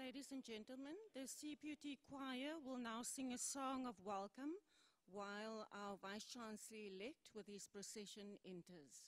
Ladies and gentlemen, the CPUT choir will now sing a song of welcome while our Vice-Chancellor-elect with his procession enters.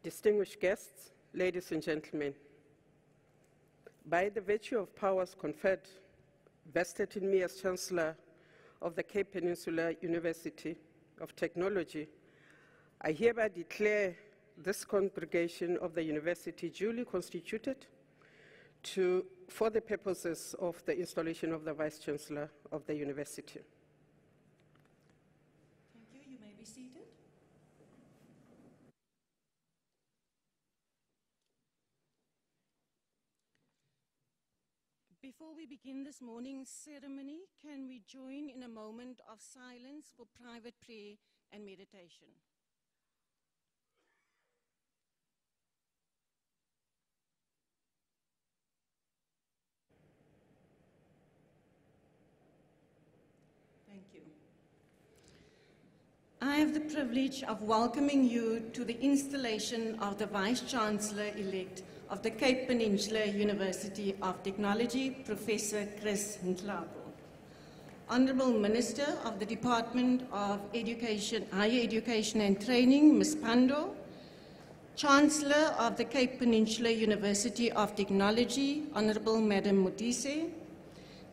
Distinguished guests, ladies and gentlemen, by the virtue of powers conferred, vested in me as Chancellor of the Cape Peninsula University of Technology, I hereby declare this congregation of the university duly constituted for the purposes of the installation of the Vice-Chancellor of the university. Thank you. You may be seated. Before we begin this morning's ceremony, can we join in a moment of silence for private prayer and meditation? Thank you. I have the privilege of welcoming you to the installation of the Vice-Chancellor-elect of the Cape Peninsula University of Technology, Professor Chris Nhlapo. Honorable Minister of the Department of Education, Higher Education and Training, Ms. Pando, Chancellor of the Cape Peninsula University of Technology, Honorable Madam Modise,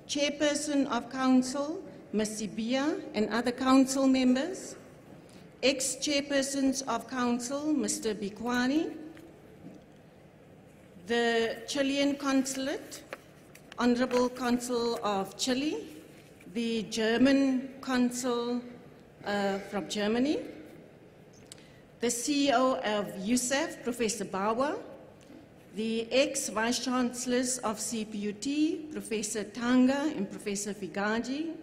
Chairperson of Council, Ms. Sibia, and other council members, ex-chairpersons of council, Mr. Bikwani, the Chilean Consulate, Honorable Consul of Chile, the German Consul from Germany, the CEO of USAF, Professor Bawa, the ex-Vice-Chancellors of CPUT, Professor Tanga and Professor Figaji,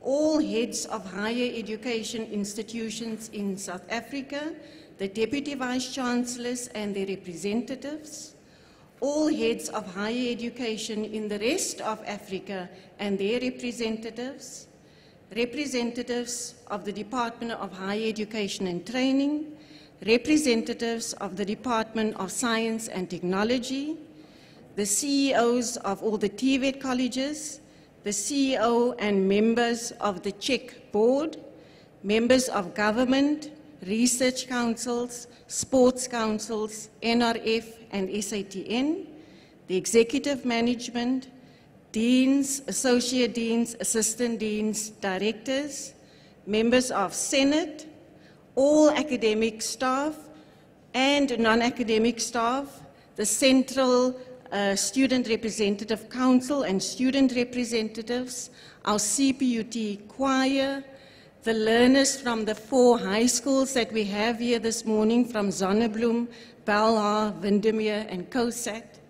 all heads of higher education institutions in South Africa, the Deputy Vice-Chancellors and their representatives, all heads of higher education in the rest of Africa and their representatives, representatives of the Department of Higher Education and Training, representatives of the Department of Science and Technology, the CEOs of all the TVET colleges, the CEO and members of the Czech board, members of government, research councils, sports councils, NRF and SATN, the executive management, deans, associate deans, assistant deans, directors, members of Senate, all academic staff and non-academic staff, the Central Student Representative Council and student representatives, our CPUT choir, the learners from the 4 high schools that we have here this morning from Zonnebloem, Belhar, Windermere and COSAT,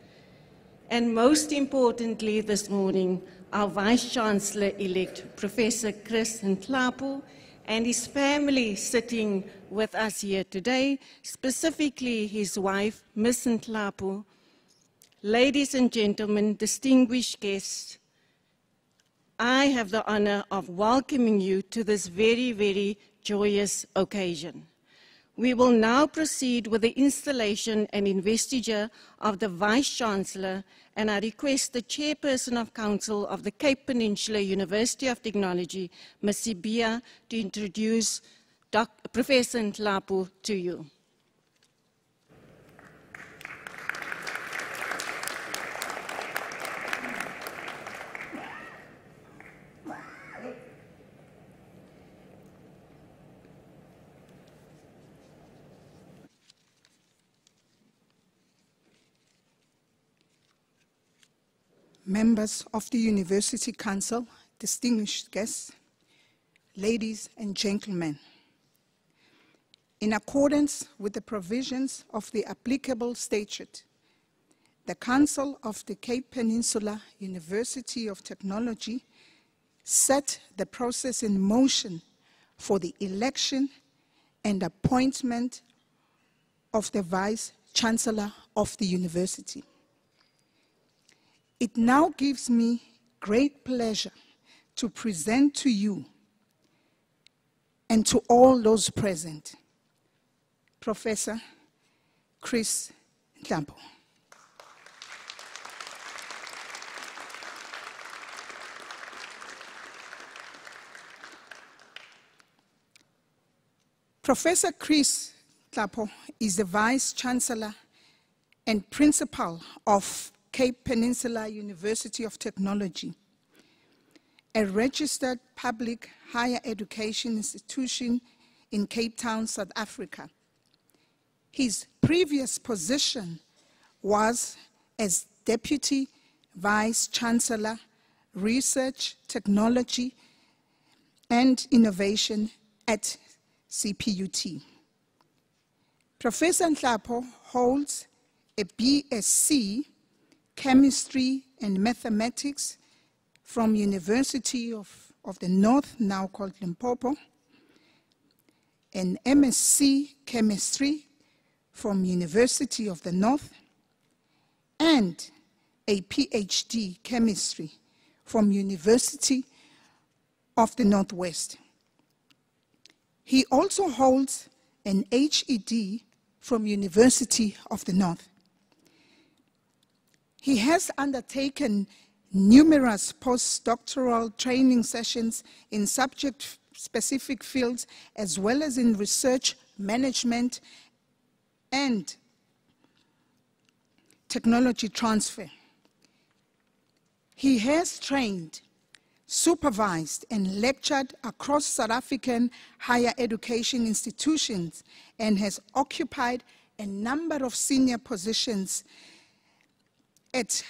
and most importantly this morning, our Vice-Chancellor-elect, Professor Chris Nhlapo, and his family sitting with us here today, specifically his wife, Ms. Nhlapo. Ladies and gentlemen, distinguished guests, I have the honor of welcoming you to this very, very joyous occasion. We will now proceed with the installation and investiture of the Vice-Chancellor, and I request the Chairperson of Council of the Cape Peninsula University of Technology, Ms. Sibia, to introduce Professor Nhlapo to you. Members of the University Council, distinguished guests, ladies and gentlemen, in accordance with the provisions of the applicable statute, the Council of the Cape Peninsula University of Technology set the process in motion for the election and appointment of the Vice-Chancellor of the University. It now gives me great pleasure to present to you and to all those present, Professor Chris Nhlapo. Professor Chris Nhlapo is the Vice-Chancellor and Principal of Cape Peninsula University of Technology, a registered public higher education institution in Cape Town, South Africa. His previous position was as Deputy Vice-Chancellor, Research, Technology, and Innovation at CPUT. Professor Nhlapo holds a BSc Chemistry and Mathematics from University of the North, now called Limpopo, an MSc Chemistry from University of the North, and a PhD Chemistry from University of the Northwest. He also holds an HED from University of the North. He has undertaken numerous postdoctoral training sessions in subject-specific fields, as well as in research management and technology transfer. He has trained, supervised, and lectured across South African higher education institutions and has occupied a number of senior positions at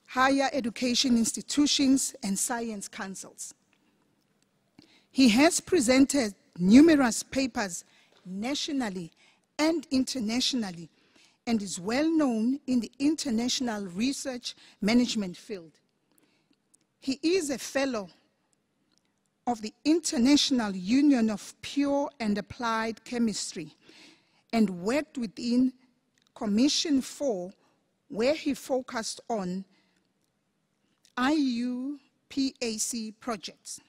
higher education institutions and science councils. He has presented numerous papers nationally and internationally and is well known in the international research management field. He is a fellow of the International Union of Pure and Applied Chemistry and worked within Commission 4, where he focused on IUPAC projects.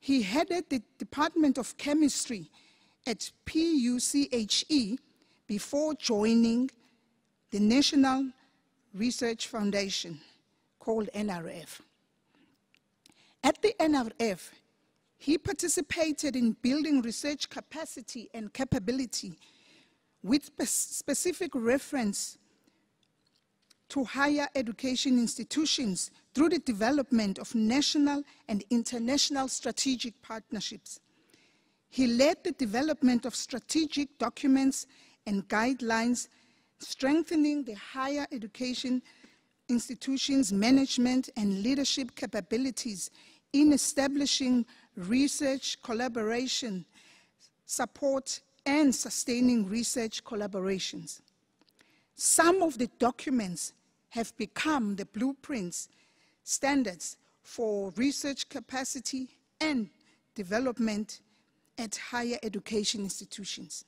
He headed the Department of Chemistry at PUCHE before joining the National Research Foundation, called NRF. At the NRF, he participated in building research capacity and capability with specific reference to higher education institutions through the development of national and international strategic partnerships. He led the development of strategic documents and guidelines, strengthening the higher education institutions' management and leadership capabilities in establishing research collaboration, support, and sustaining research collaborations. Some of the documents have become the blueprints, standards for research capacity and development at higher education institutions.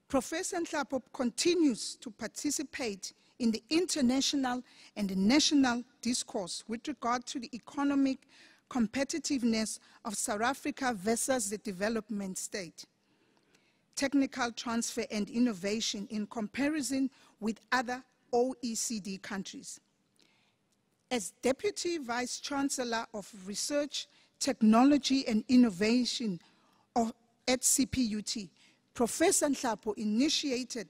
Professor Nhlapo continues to participate in the international and the national discourse with regard to the economic competitiveness of South Africa versus the development state, technical transfer and innovation in comparison with other OECD countries. As Deputy Vice-Chancellor of Research, Technology and Innovation at CPUT, Professor Nhlapo initiated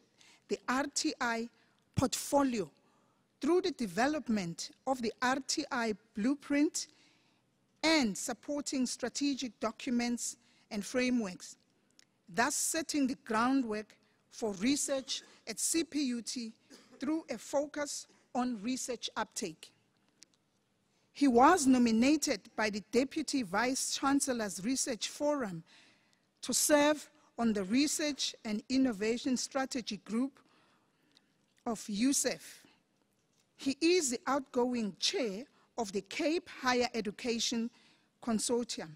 the RTI portfolio through the development of the RTI blueprint and supporting strategic documents and frameworks, thus setting the groundwork for research at CPUT through a focus on research uptake. He was nominated by the Deputy Vice-Chancellor's Research Forum to serve on the Research and Innovation Strategy Group of USEF. He is the outgoing chair of the Cape Higher Education Consortium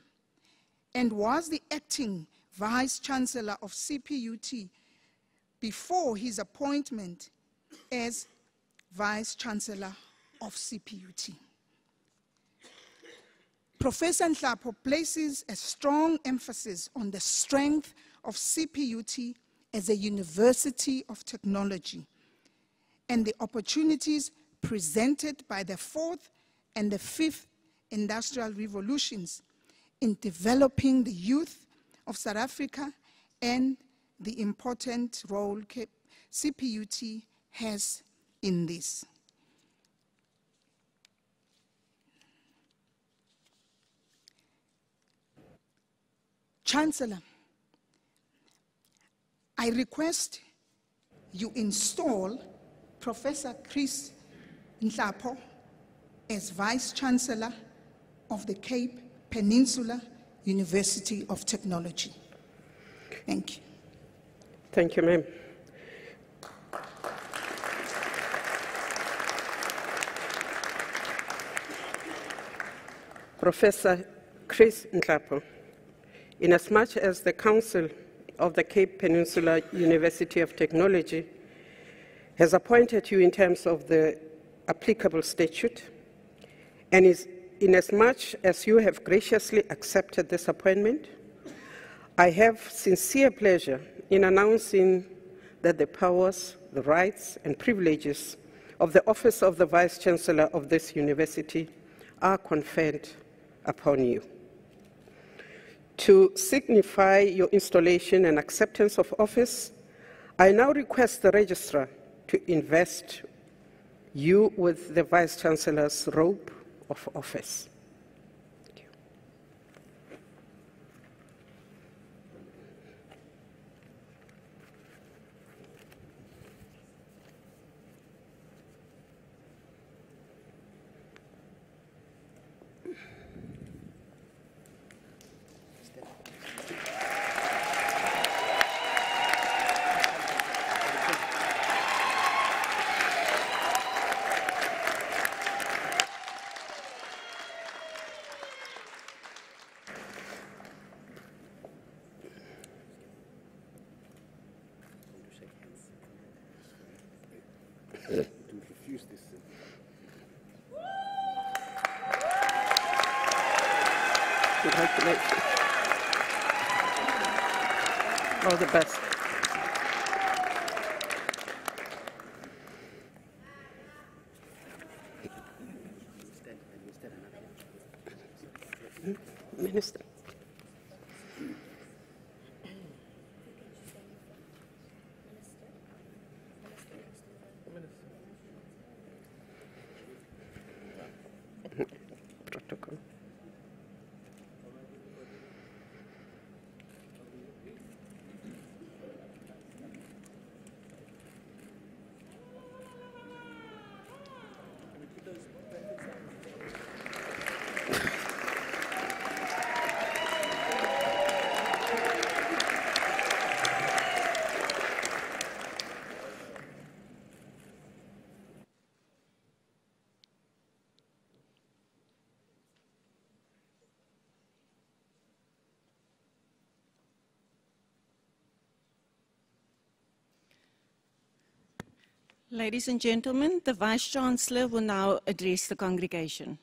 and was the acting Vice-Chancellor of CPUT before his appointment as Vice-Chancellor of CPUT. Professor Nhlapo places a strong emphasis on the strength of CPUT as a university of technology and the opportunities presented by the fourth and the fifth industrial revolutions in developing the youth of South Africa and the important role CPUT has in this. Chancellor, I request you install Professor Chris Nhlapo as Vice-Chancellor of the Cape Peninsula University of Technology. Thank you. Thank you, ma'am. Professor Chris Nhlapo, inasmuch as the Council of the Cape Peninsula University of Technology has appointed you in terms of the applicable statute, and inasmuch as you have graciously accepted this appointment, I have sincere pleasure in announcing that the powers, the rights, and privileges of the office of the Vice-Chancellor of this university are conferred upon you. To signify your installation and acceptance of office, I now request the Registrar to invest you with the Vice-Chancellor's robe of office. Thank you. Congratulations. All the best. Minister. Protocol. Ladies and gentlemen, the Vice-Chancellor will now address the congregation.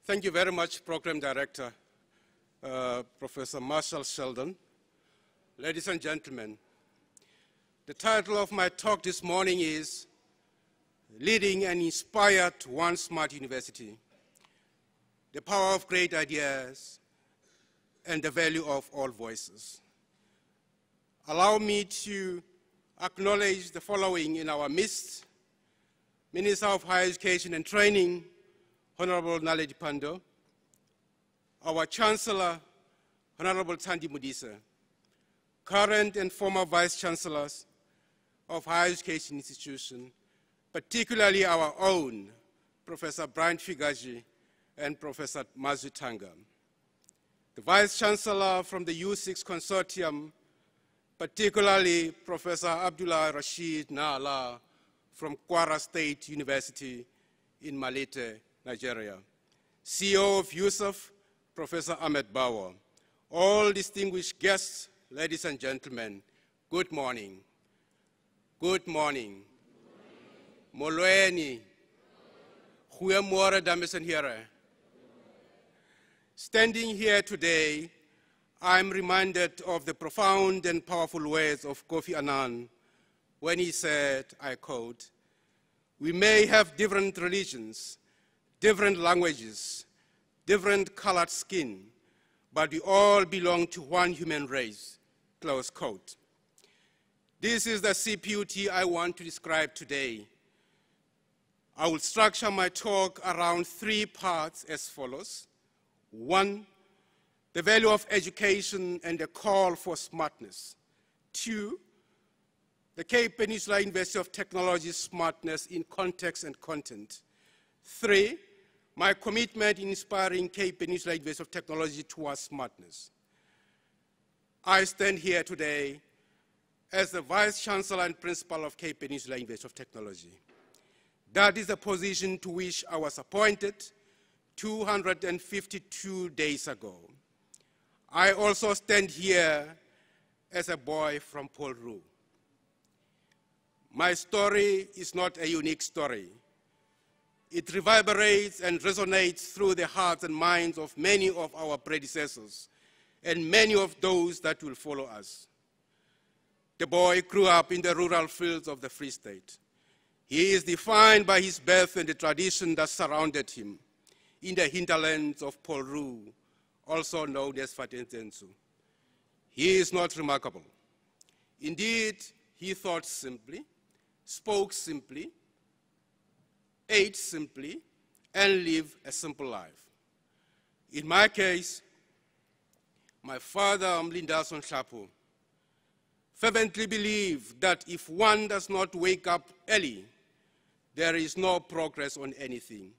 Thank you very much, Program Director, Professor Marshall Sheldon. Ladies and gentlemen, the title of my talk this morning is Leading an Inspired One Smart University, the Power of Great Ideas and the Value of All Voices. Allow me to acknowledge the following in our midst: Minister of Higher Education and Training, Honorable Naledi Pandor, our Chancellor, Honorable Thandi Modise, current and former Vice-Chancellors, of higher education institutions, particularly our own, Professor Brian Figaji and Professor Mazutanga. The Vice-Chancellor from the U6 Consortium, particularly Professor Abdullah Rashid Nhala from Kwara State University in Malete, Nigeria. CEO of USAF, Professor Ahmed Bawa. All distinguished guests, ladies and gentlemen, good morning. Good morning. Molweni. Goeiemorgen, dames en heren. Standing here today, I'm reminded of the profound and powerful words of Kofi Annan when he said, I quote, "We may have different religions, different languages, different colored skin, but we all belong to one human race," close quote. This is the CPUT I want to describe today. I will structure my talk around 3 parts as follows. 1, the value of education and the call for smartness. 2, the Cape Peninsula University of Technology smartness in context and content. 3, my commitment in inspiring Cape Peninsula University of Technology towards smartness. I stand here today as the Vice-Chancellor and Principal of Cape Peninsula University of Technology. That is the position to which I was appointed 252 days ago. I also stand here as a boy from Paul Roux. My story is not a unique story. It reverberates and resonates through the hearts and minds of many of our predecessors and many of those that will follow us. The boy grew up in the rural fields of the Free State. He is defined by his birth and the tradition that surrounded him in the hinterlands of Paul Roux, also known as Fatentsensu. He is not remarkable. Indeed, he thought simply, spoke simply, ate simply, and lived a simple life. In my case, my father, Nhlapo, fervently believed that if one does not wake up early, there is no progress on anything.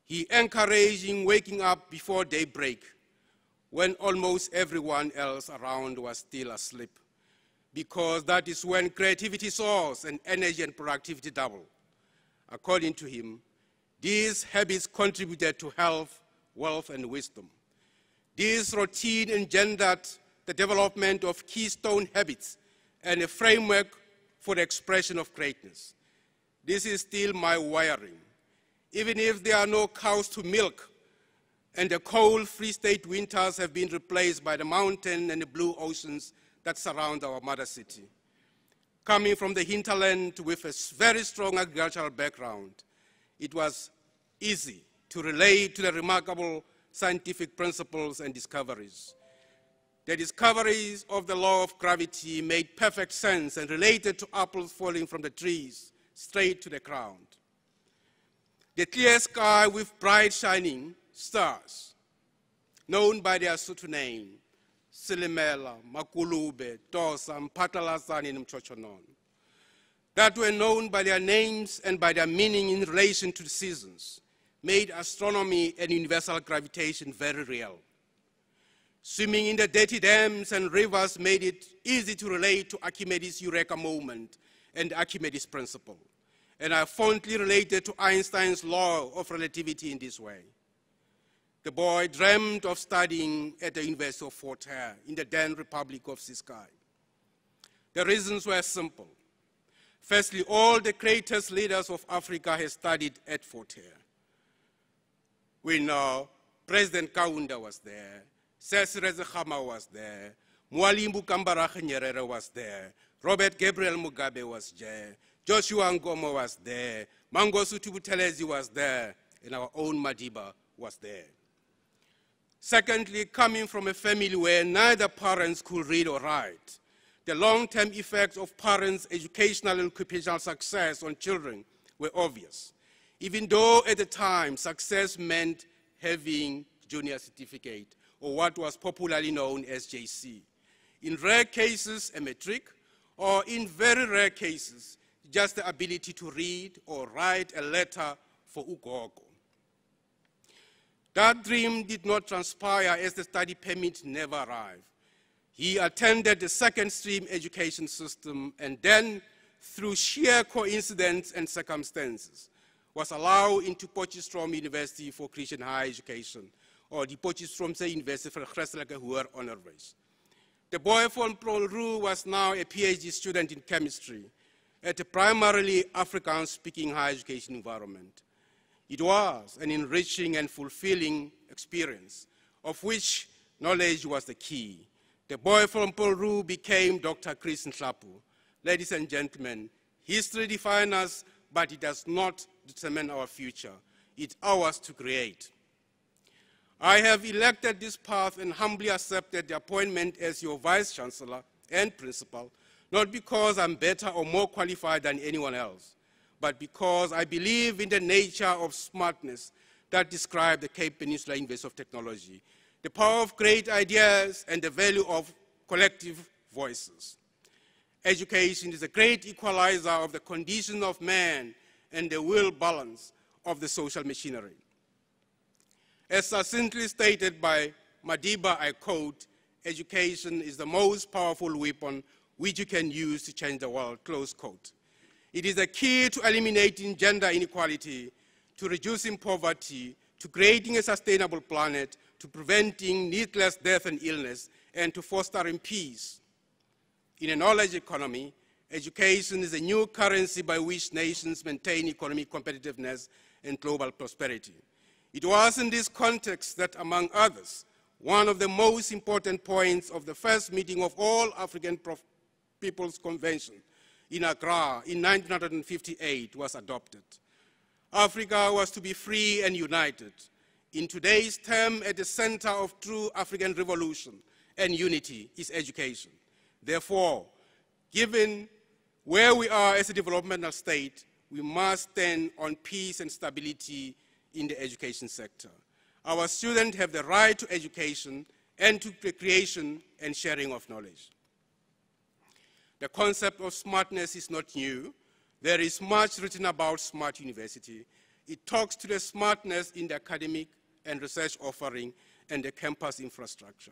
He encouraged waking up before daybreak, when almost everyone else around was still asleep, because that is when creativity soars and energy and productivity double. According to him, these habits contributed to health, wealth, and wisdom. This routine engendered the development of keystone habits and a framework for the expression of greatness. This is still my wiring. Even if there are no cows to milk and the cold Free State winters have been replaced by the mountain and the blue oceans that surround our mother city. Coming from the hinterland with a very strong agricultural background, it was easy to relate to the remarkable scientific principles and discoveries. The discoveries of the law of gravity made perfect sense and related to apples falling from the trees straight to the ground. The clear sky with bright shining stars, known by their Sotho name, Silimela, Makulube, Tosa, Mpatalasani, and Mchochonon, that were known by their names and by their meaning in relation to the seasons, made astronomy and universal gravitation very real. Swimming in the dirty dams and rivers made it easy to relate to Archimedes' Eureka moment and Archimedes' principle. And I fondly related to Einstein's law of relativity in this way. The boy dreamed of studying at the University of Fort Hare in the then Republic of Ciskei. The reasons were simple. Firstly, all the greatest leaders of Africa had studied at Fort Hare. We know President Kaunda was there, Cecil Khama was there, Mwalimu Kambarage Nyerere was there, Robert Gabriel Mugabe was there, Joshua Nkomo was there, Mangosuthu Buthelezi was there, and our own Madiba was there. Secondly, coming from a family where neither parents could read or write, the long-term effects of parents' educational and occupational success on children were obvious, even though at the time success meant having junior certificate, or what was popularly known as JC. In rare cases, a matric, or in very rare cases, just the ability to read or write a letter for ugogo. That dream did not transpire as the study permit never arrived. He attended the second stream education system and then, through sheer coincidence and circumstances, was allowed into Potchefstroom University for Christian higher education, or the Potchefstroomse University for Christelijke Hoër Onderwys. The boy from Prolru was now a PhD student in chemistry at a primarily Afrikaans-speaking higher education environment. It was an enriching and fulfilling experience, of which knowledge was the key. The boy from Prolru became Dr. Chris Nhlapo. Ladies and gentlemen, history defines us, but it does not determine our future. It's ours to create. I have elected this path and humbly accepted the appointment as your Vice-Chancellor and Principal, not because I'm better or more qualified than anyone else, but because I believe in the nature of smartness that describes the Cape Peninsula University of Technology, the power of great ideas and the value of collective voices. Education is a great equalizer of the condition of man and the will balance of the social machinery. As succinctly stated by Madiba, I quote, "Education is the most powerful weapon which you can use to change the world," close quote. It is the key to eliminating gender inequality, to reducing poverty, to creating a sustainable planet, to preventing needless death and illness, and to fostering peace. In a knowledge economy, education is a new currency by which nations maintain economic competitiveness and global prosperity. It was in this context that, among others, one of the most important points of the first meeting of all African People's Convention in Accra in 1958 was adopted. Africa was to be free and united. In today's term, at the center of true African revolution and unity is education. Therefore, given where we are as a developmental state, we must stand on peace and stability in the education sector. Our students have the right to education and to the creation and sharing of knowledge. The concept of smartness is not new. There is much written about smart university. It talks to the smartness in the academic and research offering and the campus infrastructure.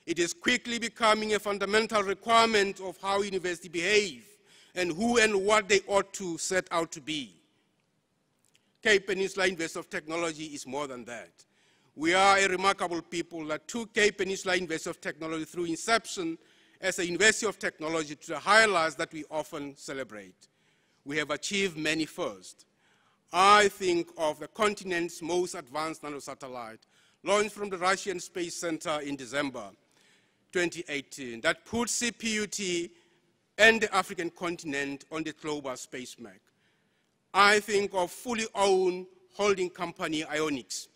It is quickly becoming a fundamental requirement of how universities behave and who and what they ought to set out to be. Cape Peninsula University of Technology is more than that. We are a remarkable people that took Cape Peninsula University of Technology through inception as a University of Technology to the highlights that we often celebrate. We have achieved many firsts. I think of the continent's most advanced nanosatellite, launched from the Russian Space Center in December 2018, that put CPUT and the African continent on the global space map. I think of fully owned holding company Ionics.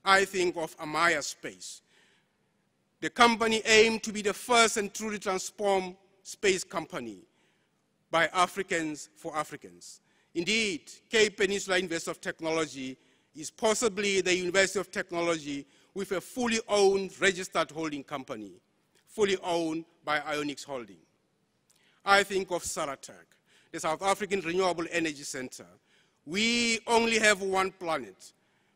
I think of Amaya Space. The company aimed to be the first and truly transformed space company by Africans for Africans. Indeed, Cape Peninsula University of Technology is possibly the University of Technology with a fully owned registered holding company, fully owned by Ionics Holding. I think of Saratech, the South African Renewable Energy Center. We only have one planet.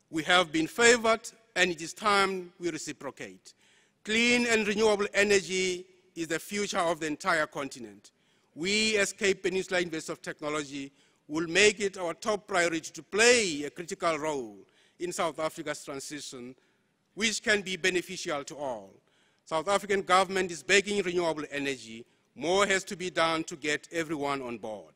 We have been favored, and it is time we reciprocate. Clean and renewable energy is the future of the entire continent. We, as Cape Peninsula University of Technology, will make it our top priority to play a critical role in South Africa's transition, which can be beneficial to all. South African government is backing renewable energy. More has to be done to get everyone on board.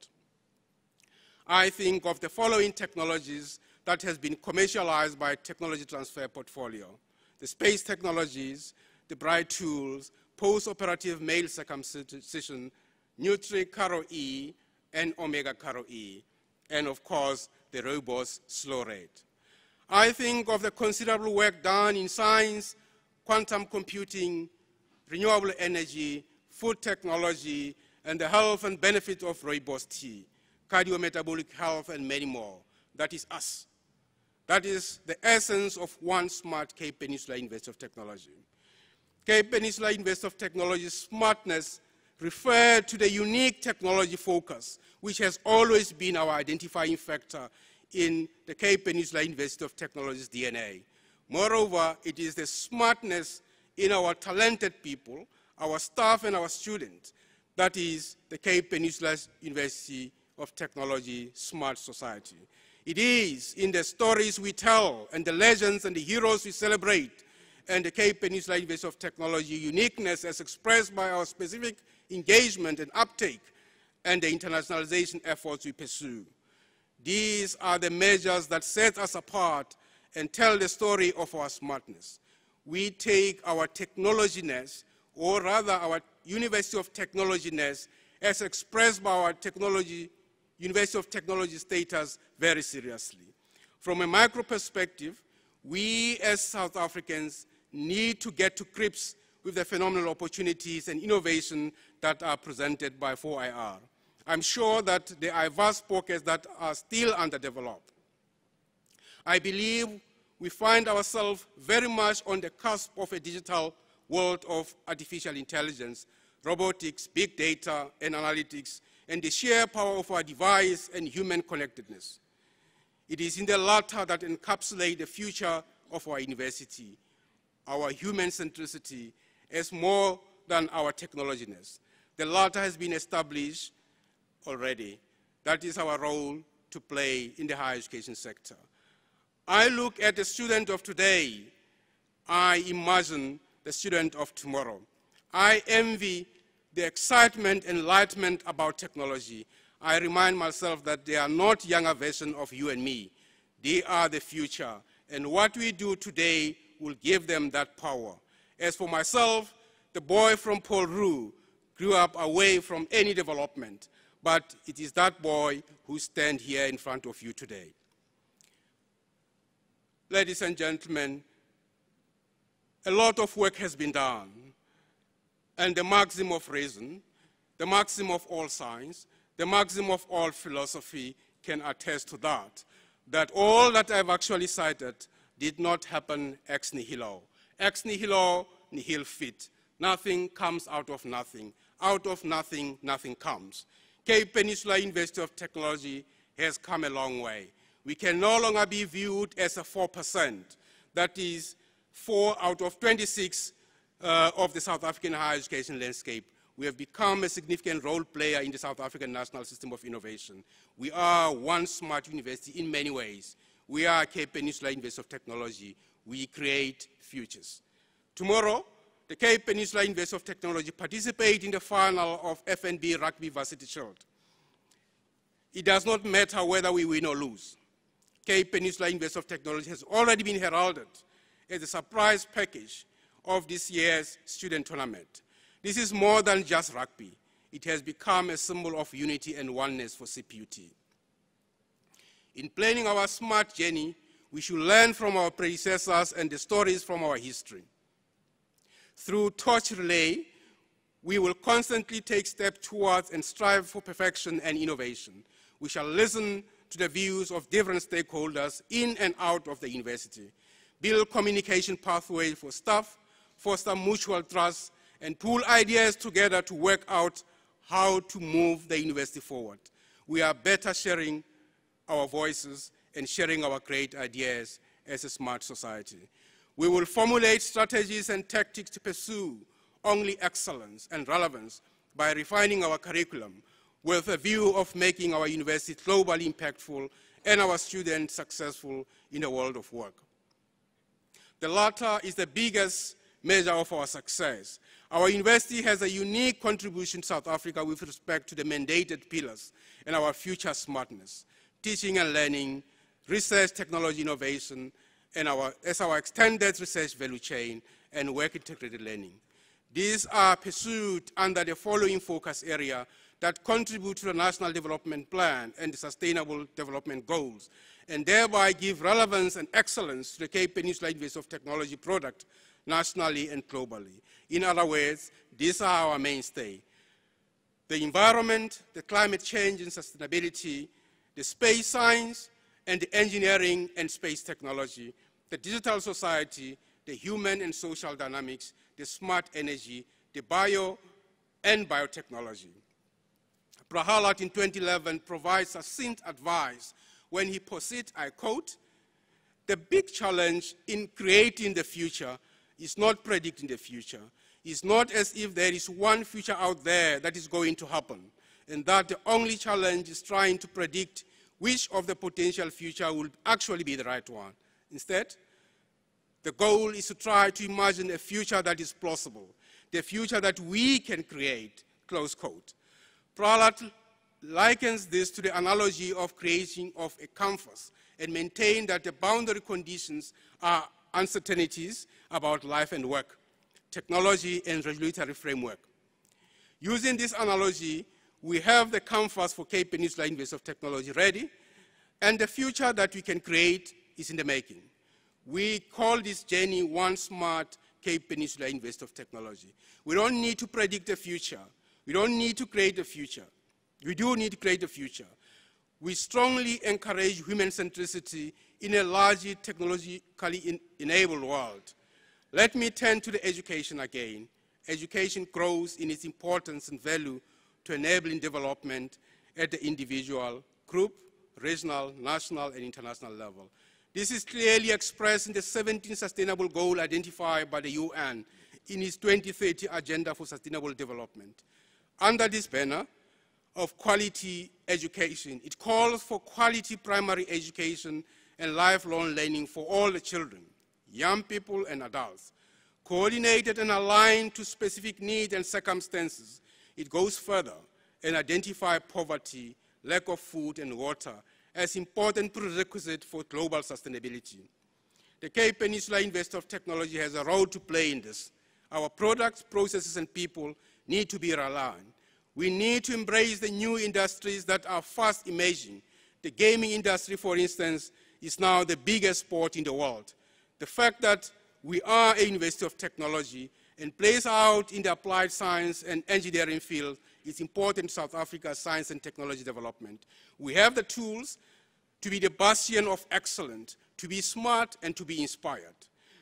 I think of the following technologies that has been commercialized by Technology Transfer Portfolio: the space technologies, the bright tools, post-operative male circumcision, Nutri-Caro-E, and Omega-Caro-E, and of course, the robust slow rate. I think of the considerable work done in science, quantum computing, renewable energy, food technology, and the health and benefit of rooibos tea, cardiometabolic health, and many more. That is us. That is the essence of one smart Cape Peninsula University of Technology. Cape Peninsula University of Technology's smartness refer to the unique technology focus, which has always been our identifying factor in the Cape Peninsula University of Technology's DNA. Moreover, it is the smartness in our talented people, our staff and our students, that is the Cape Peninsula University of Technology Smart Society. It is in the stories we tell and the legends and the heroes we celebrate and the Cape Peninsula University of Technology uniqueness as expressed by our specific engagement and uptake and the internationalization efforts we pursue. These are the measures that set us apart and tell the story of our smartness. We take our technology-ness, or rather our University of Technology-ness, as expressed by our University of Technology status, very seriously. From a micro perspective, we as South Africans need to get to grips with the phenomenal opportunities and innovation that are presented by 4IR. I'm sure that there are vast pockets that are still underdeveloped. I believe we find ourselves very much on the cusp of a digital world of artificial intelligence, robotics, big data, and analytics, and the sheer power of our device and human connectedness. It is in the latter that encapsulate the future of our university, our human centricity, as more than our technology-ness. The latter has been established already. That is our role to play in the higher education sector. I look at the student of today, I imagine the student of tomorrow. I envy the excitement and enlightenment about technology. I remind myself that they are not younger version of you and me. They are the future, and what we do today will give them that power. As for myself, the boy from Paul Roux grew up away from any development, but it is that boy who stands here in front of you today. Ladies and gentlemen, a lot of work has been done, and the maxim of reason, the maxim of all science, the maxim of all philosophy can attest to that, that all that I've actually cited did not happen ex nihilo. Ex nihilo, nihil fit. Nothing comes out of nothing. Out of nothing, nothing comes. Cape Peninsula University of Technology has come a long way. We can no longer be viewed as a 4%. That is 4 out of 26 of the South African higher education landscape. We have become a significant role player in the South African national system of innovation. We are one smart university in many ways. We are Cape Peninsula University of Technology. We create futures. Tomorrow, the Cape Peninsula University of Technology participate in the final of FNB Rugby Varsity Shield. It does not matter whether we win or lose. Cape Peninsula University of Technology has already been heralded as a surprise package of this year's student tournament. This is more than just rugby. It has become a symbol of unity and oneness for CPUT. In planning our smart journey, we should learn from our predecessors and the stories from our history. Through torch relay, we will constantly take steps towards and strive for perfection and innovation. We shall listen to the views of different stakeholders in and out of the university, build communication pathways for staff, foster mutual trust, and pool ideas together to work out how to move the university forward. We are better sharing our voices and sharing our great ideas as a smart society. We will formulate strategies and tactics to pursue only excellence and relevance by refining our curriculum with a view of making our university globally impactful and our students successful in the world of work. The latter is the biggest measure of our success. Our university has a unique contribution to South Africa with respect to the mandated pillars and our future smartness, teaching and learning, research, technology, innovation, and as our extended research value chain and work-integrated learning. These are pursued under the following focus area that contribute to the National Development Plan and the Sustainable Development Goals, and thereby give relevance and excellence to the Cape Peninsula University of Technology product nationally and globally. In other words, these are our mainstay: the environment, the climate change and sustainability, the space science, and the engineering and space technology, the digital society, the human and social dynamics, the smart energy, the bio and biotechnology. Prahalat in 2011 provides succinct advice when he posits, I quote, "The big challenge in creating the future is not predicting the future. It's not as if there is one future out there that is going to happen, and that the only challenge is trying to predict which of the potential future will actually be the right one. Instead, the goal is to try to imagine a future that is plausible, the future that we can create," close quote. Prahalat likens this to the analogy of creation of a canvas and maintain that the boundary conditions are uncertainties about life and work, technology and regulatory framework. Using this analogy, we have the canvas for Cape Peninsula University of Technology ready, and the future that we can create is in the making. We call this journey One Smart Cape Peninsula University of Technology. We don't need to predict the future. We don't need to create the future. We do need to create the future. We strongly encourage human centricity in a largely technologically enabled world. Let me turn to the education again. Education grows in its importance and value to enabling development at the individual, group, regional, national, and international level. This is clearly expressed in the 17 sustainable goals identified by the UN in its 2030 Agenda for Sustainable Development. Under this banner of quality education, it calls for quality primary education and lifelong learning for all the children, young people and adults, coordinated and aligned to specific needs and circumstances. It goes further and identifies poverty, lack of food and water as important prerequisite for global sustainability. The Cape Peninsula University of Technology has a role to play in this. Our products, processes, and people need to be reliant. We need to embrace the new industries that are fast emerging. The gaming industry, for instance, is now the biggest sport in the world. The fact that we are a University of Technology and plays out in the applied science and engineering field is important to South Africa's science and technology development. We have the tools to be the bastion of excellence, to be smart and to be inspired.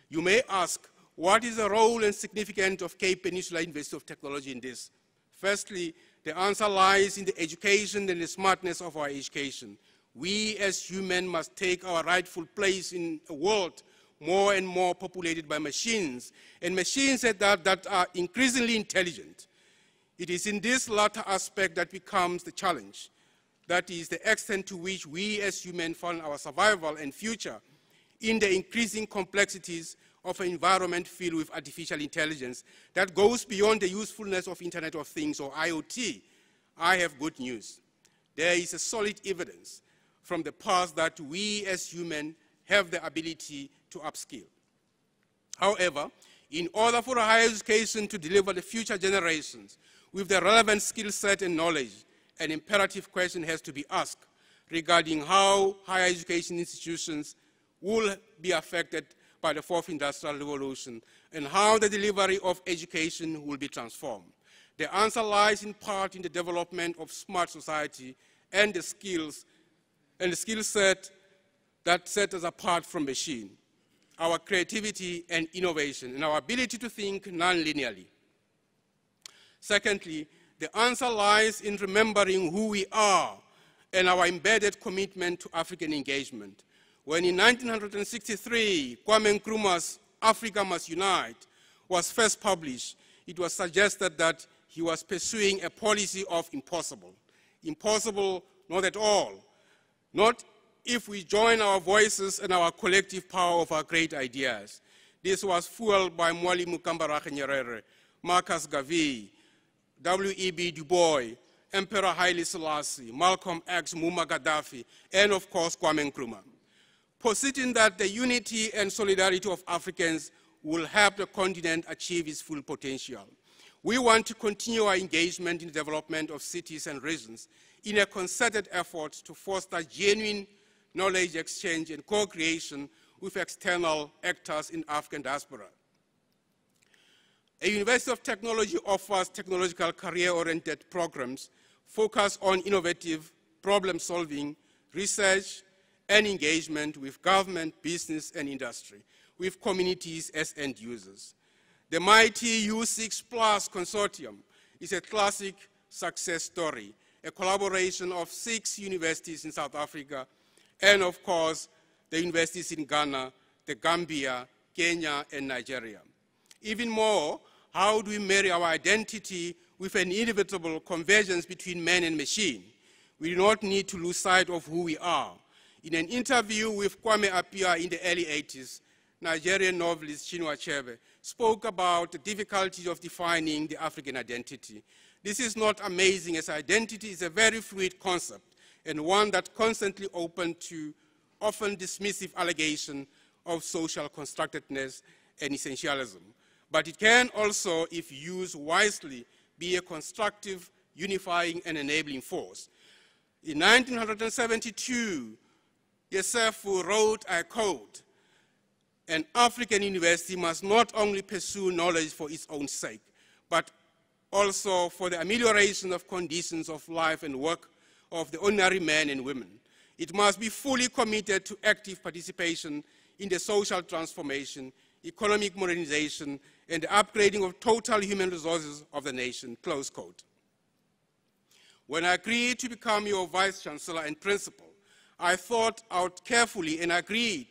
You may ask, what is the role and significance of Cape Peninsula University of Technology in this? Firstly, the answer lies in the education and the smartness of our education. We as humans must take our rightful place in a world more and more populated by machines, and machines that are increasingly intelligent. It is in this latter aspect that becomes the challenge. That is the extent to which we as humans fund our survival and future in the increasing complexities of an environment filled with artificial intelligence that goes beyond the usefulness of Internet of Things or IoT. I have good news. There is a solid evidence from the past that we as humans have the ability to upskill. However, in order for higher education to deliver the future generations with the relevant skill set and knowledge, an imperative question has to be asked regarding how higher education institutions will be affected by the fourth industrial revolution and how the delivery of education will be transformed. The answer lies in part in the development of smart society and the skills and the skill set that set us apart from machine, our creativity and innovation, and our ability to think non-linearly. Secondly, the answer lies in remembering who we are and our embedded commitment to African engagement. When in 1963, Kwame Nkrumah's Africa Must Unite was first published, it was suggested that he was pursuing a policy of impossible. Impossible, not at all. Not if we join our voices and our collective power of our great ideas. This was fueled by Mwalimu Kambarage Nyerere, Marcus Garvey, W.E.B. Du Bois, Emperor Haile Selassie, Malcolm X, Muammar Gaddafi, and of course Kwame Nkrumah. Positing that the unity and solidarity of Africans will help the continent achieve its full potential. We want to continue our engagement in the development of cities and regions in a concerted effort to foster genuine knowledge exchange and co-creation with external actors in African diaspora. A University of Technology offers technological career-oriented programs focused on innovative problem-solving, research, and engagement with government, business, and industry, with communities as end users. The mighty U6 Plus Consortium is a classic success story, a collaboration of 6 universities in South Africa, and of course, the universities in Ghana, the Gambia, Kenya, and Nigeria. Even more, how do we marry our identity with an inevitable convergence between man and machine? We do not need to lose sight of who we are. In an interview with Kwame Appiah in the early 80s, Nigerian novelist Chinua Achebe spoke about the difficulty of defining the African identity. This is not amazing, as identity is a very fluid concept and one that constantly open to often dismissive allegation of social constructedness and essentialism. But it can also, if used wisely, be a constructive, unifying, and enabling force. In 1972, Yosefu wrote, I quote, "An African university must not only pursue knowledge for its own sake, but also for the amelioration of conditions of life and work of the ordinary men and women. It must be fully committed to active participation in the social transformation, economic modernization, and the upgrading of total human resources of the nation," close quote. When I agreed to become your Vice-Chancellor and Principal, I thought out carefully and agreed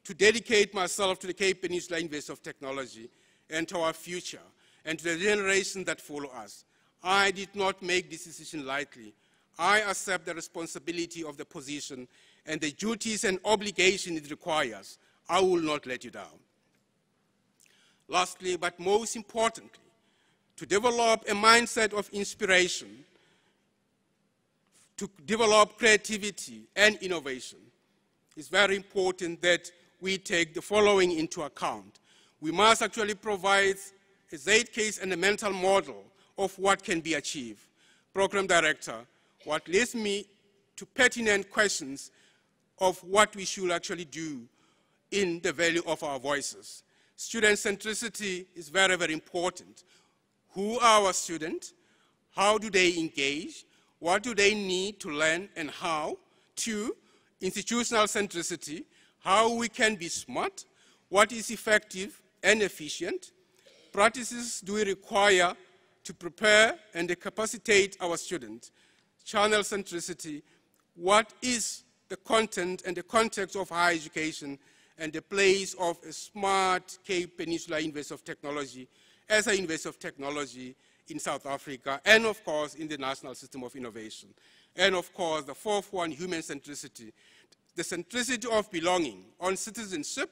to dedicate myself to the Cape Peninsula University of Technology and to our future and to the generations that follow us. I did not make this decision lightly. I accept the responsibility of the position and the duties and obligations it requires. I will not let you down. Lastly, but most importantly, to develop a mindset of inspiration, to develop creativity and innovation, it's very important that we take the following into account. We must actually provide a Z-case and a mental model of what can be achieved. Program Director, what leads me to pertinent questions of what we should actually do in the value of our voices. Student centricity is very, very important. Who are our students? How do they engage? What do they need to learn and how? 2, institutional centricity, how we can be smart, what is effective and efficient, practices do we require to prepare and capacitate our students, channel centricity, what is the content and the context of higher education and the place of a smart Cape Peninsula University of Technology as a University of Technology in South Africa, and of course in the national system of innovation. And of course the 4th one, human centricity, the centricity of belonging on citizenship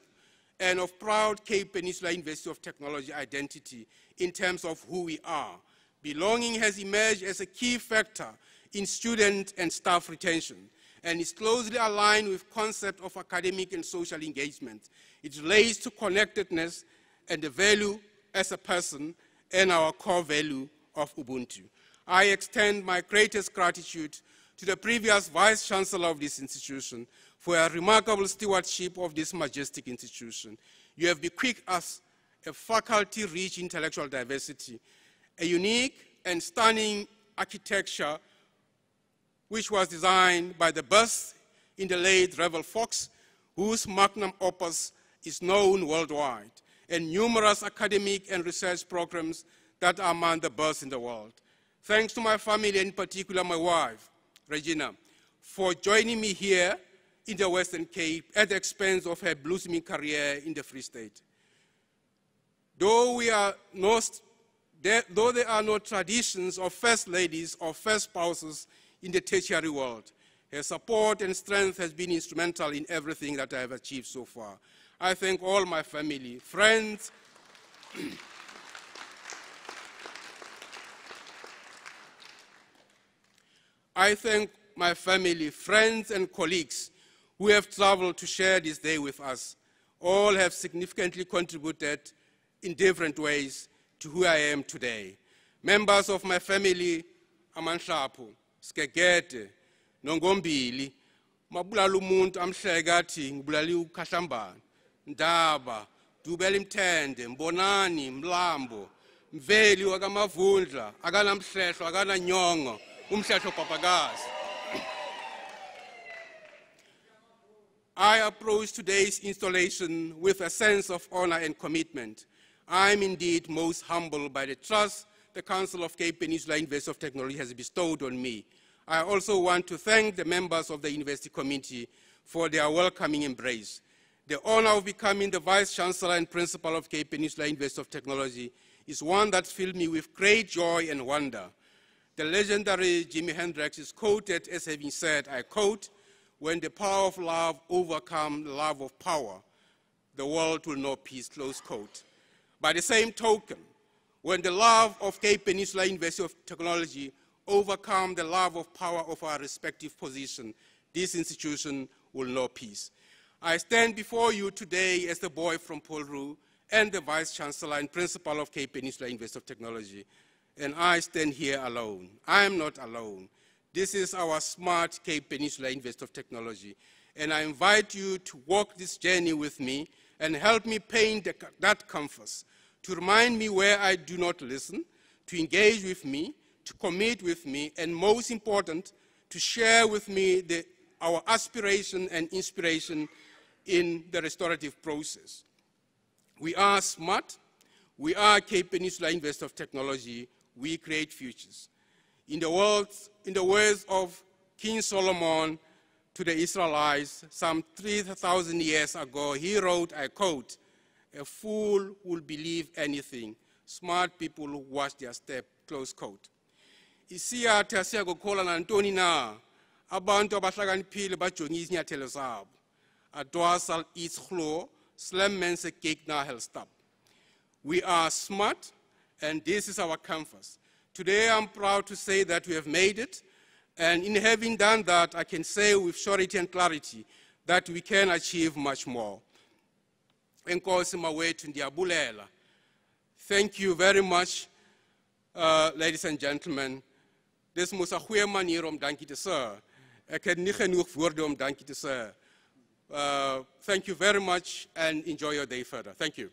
and of proud Cape Peninsula University of Technology identity in terms of who we are. Belonging has emerged as a key factor in student and staff retention and is closely aligned with concept of academic and social engagement. It relates to connectedness and the value as a person and our core value of Ubuntu. I extend my greatest gratitude to the previous Vice-Chancellor of this institution for a remarkable stewardship of this majestic institution. You have bequeathed us a faculty-rich intellectual diversity, a unique and stunning architecture which was designed by the best in the late Revel Fox, whose magnum opus is known worldwide, and numerous academic and research programs that are among the best in the world. Thanks to my family, and in particular my wife, Regina, for joining me here in the Western Cape at the expense of her blossoming career in the Free State. Though there are no traditions of first ladies or first spouses in the tertiary world, her support and strength has been instrumental in everything that I have achieved so far. I thank all my family, friends, I thank my family, friends, and colleagues who have traveled to share this day with us. All have significantly contributed in different ways to who I am today. Members of my family, Nhlapo, Skegete, Nongombili, mabulala umuntu amhleka athi ngibulala ukhahlambane, Ndaba, Dubela Mthende, Mbonani, Mlambo, Mveli wakamavundla, akanamhlehlo, akananyongo, umhlehlo papakazi. I approach today's installation with a sense of honor and commitment. I am indeed most humbled by the trust the Council of Cape Peninsula University of Technology has bestowed on me. I also want to thank the members of the University Committee for their welcoming embrace. The honor of becoming the Vice-Chancellor and Principal of Cape Peninsula University of Technology is one that filled me with great joy and wonder. The legendary Jimi Hendrix is quoted as having said, I quote, "When the power of love overcomes the love of power, the world will know peace," close quote. By the same token, when the love of Cape Peninsula University of Technology overcomes the love of power of our respective position, this institution will know peace. I stand before you today as the boy from Polru and the Vice-Chancellor and Principal of Cape Peninsula University of Technology, and I stand here alone. I am not alone. This is our smart Cape Peninsula University of Technology, and I invite you to walk this journey with me and help me paint that canvas, to remind me where I do not listen, to engage with me, to commit with me, and most important, to share with me our aspiration and inspiration in the restorative process. We are smart. We are Cape Peninsula University of Technology. We create futures. In the words of King Solomon to the Israelites some 3,000 years ago, he wrote, I quote, "A fool will believe anything. Smart people will watch their step," close quote. Isiyatha siyakukholwa nantoni na abantu abahlakaniphile bajonge izinyathelo zabo. Adwasal iskhlo slam mense gekna helstap. We are smart, and this is our canvas. Today I'm proud to say that we have made it, and in having done that, I can say with surety and clarity that we can achieve much more. Enkosi mawethu ndiyabulela. Thank you very much, ladies and gentlemen. Dis mos 'n goeie manier om dankie te sê. Ek het nie genoeg woorde om dankie te sê. Thank you very much and enjoy your day further. Thank you.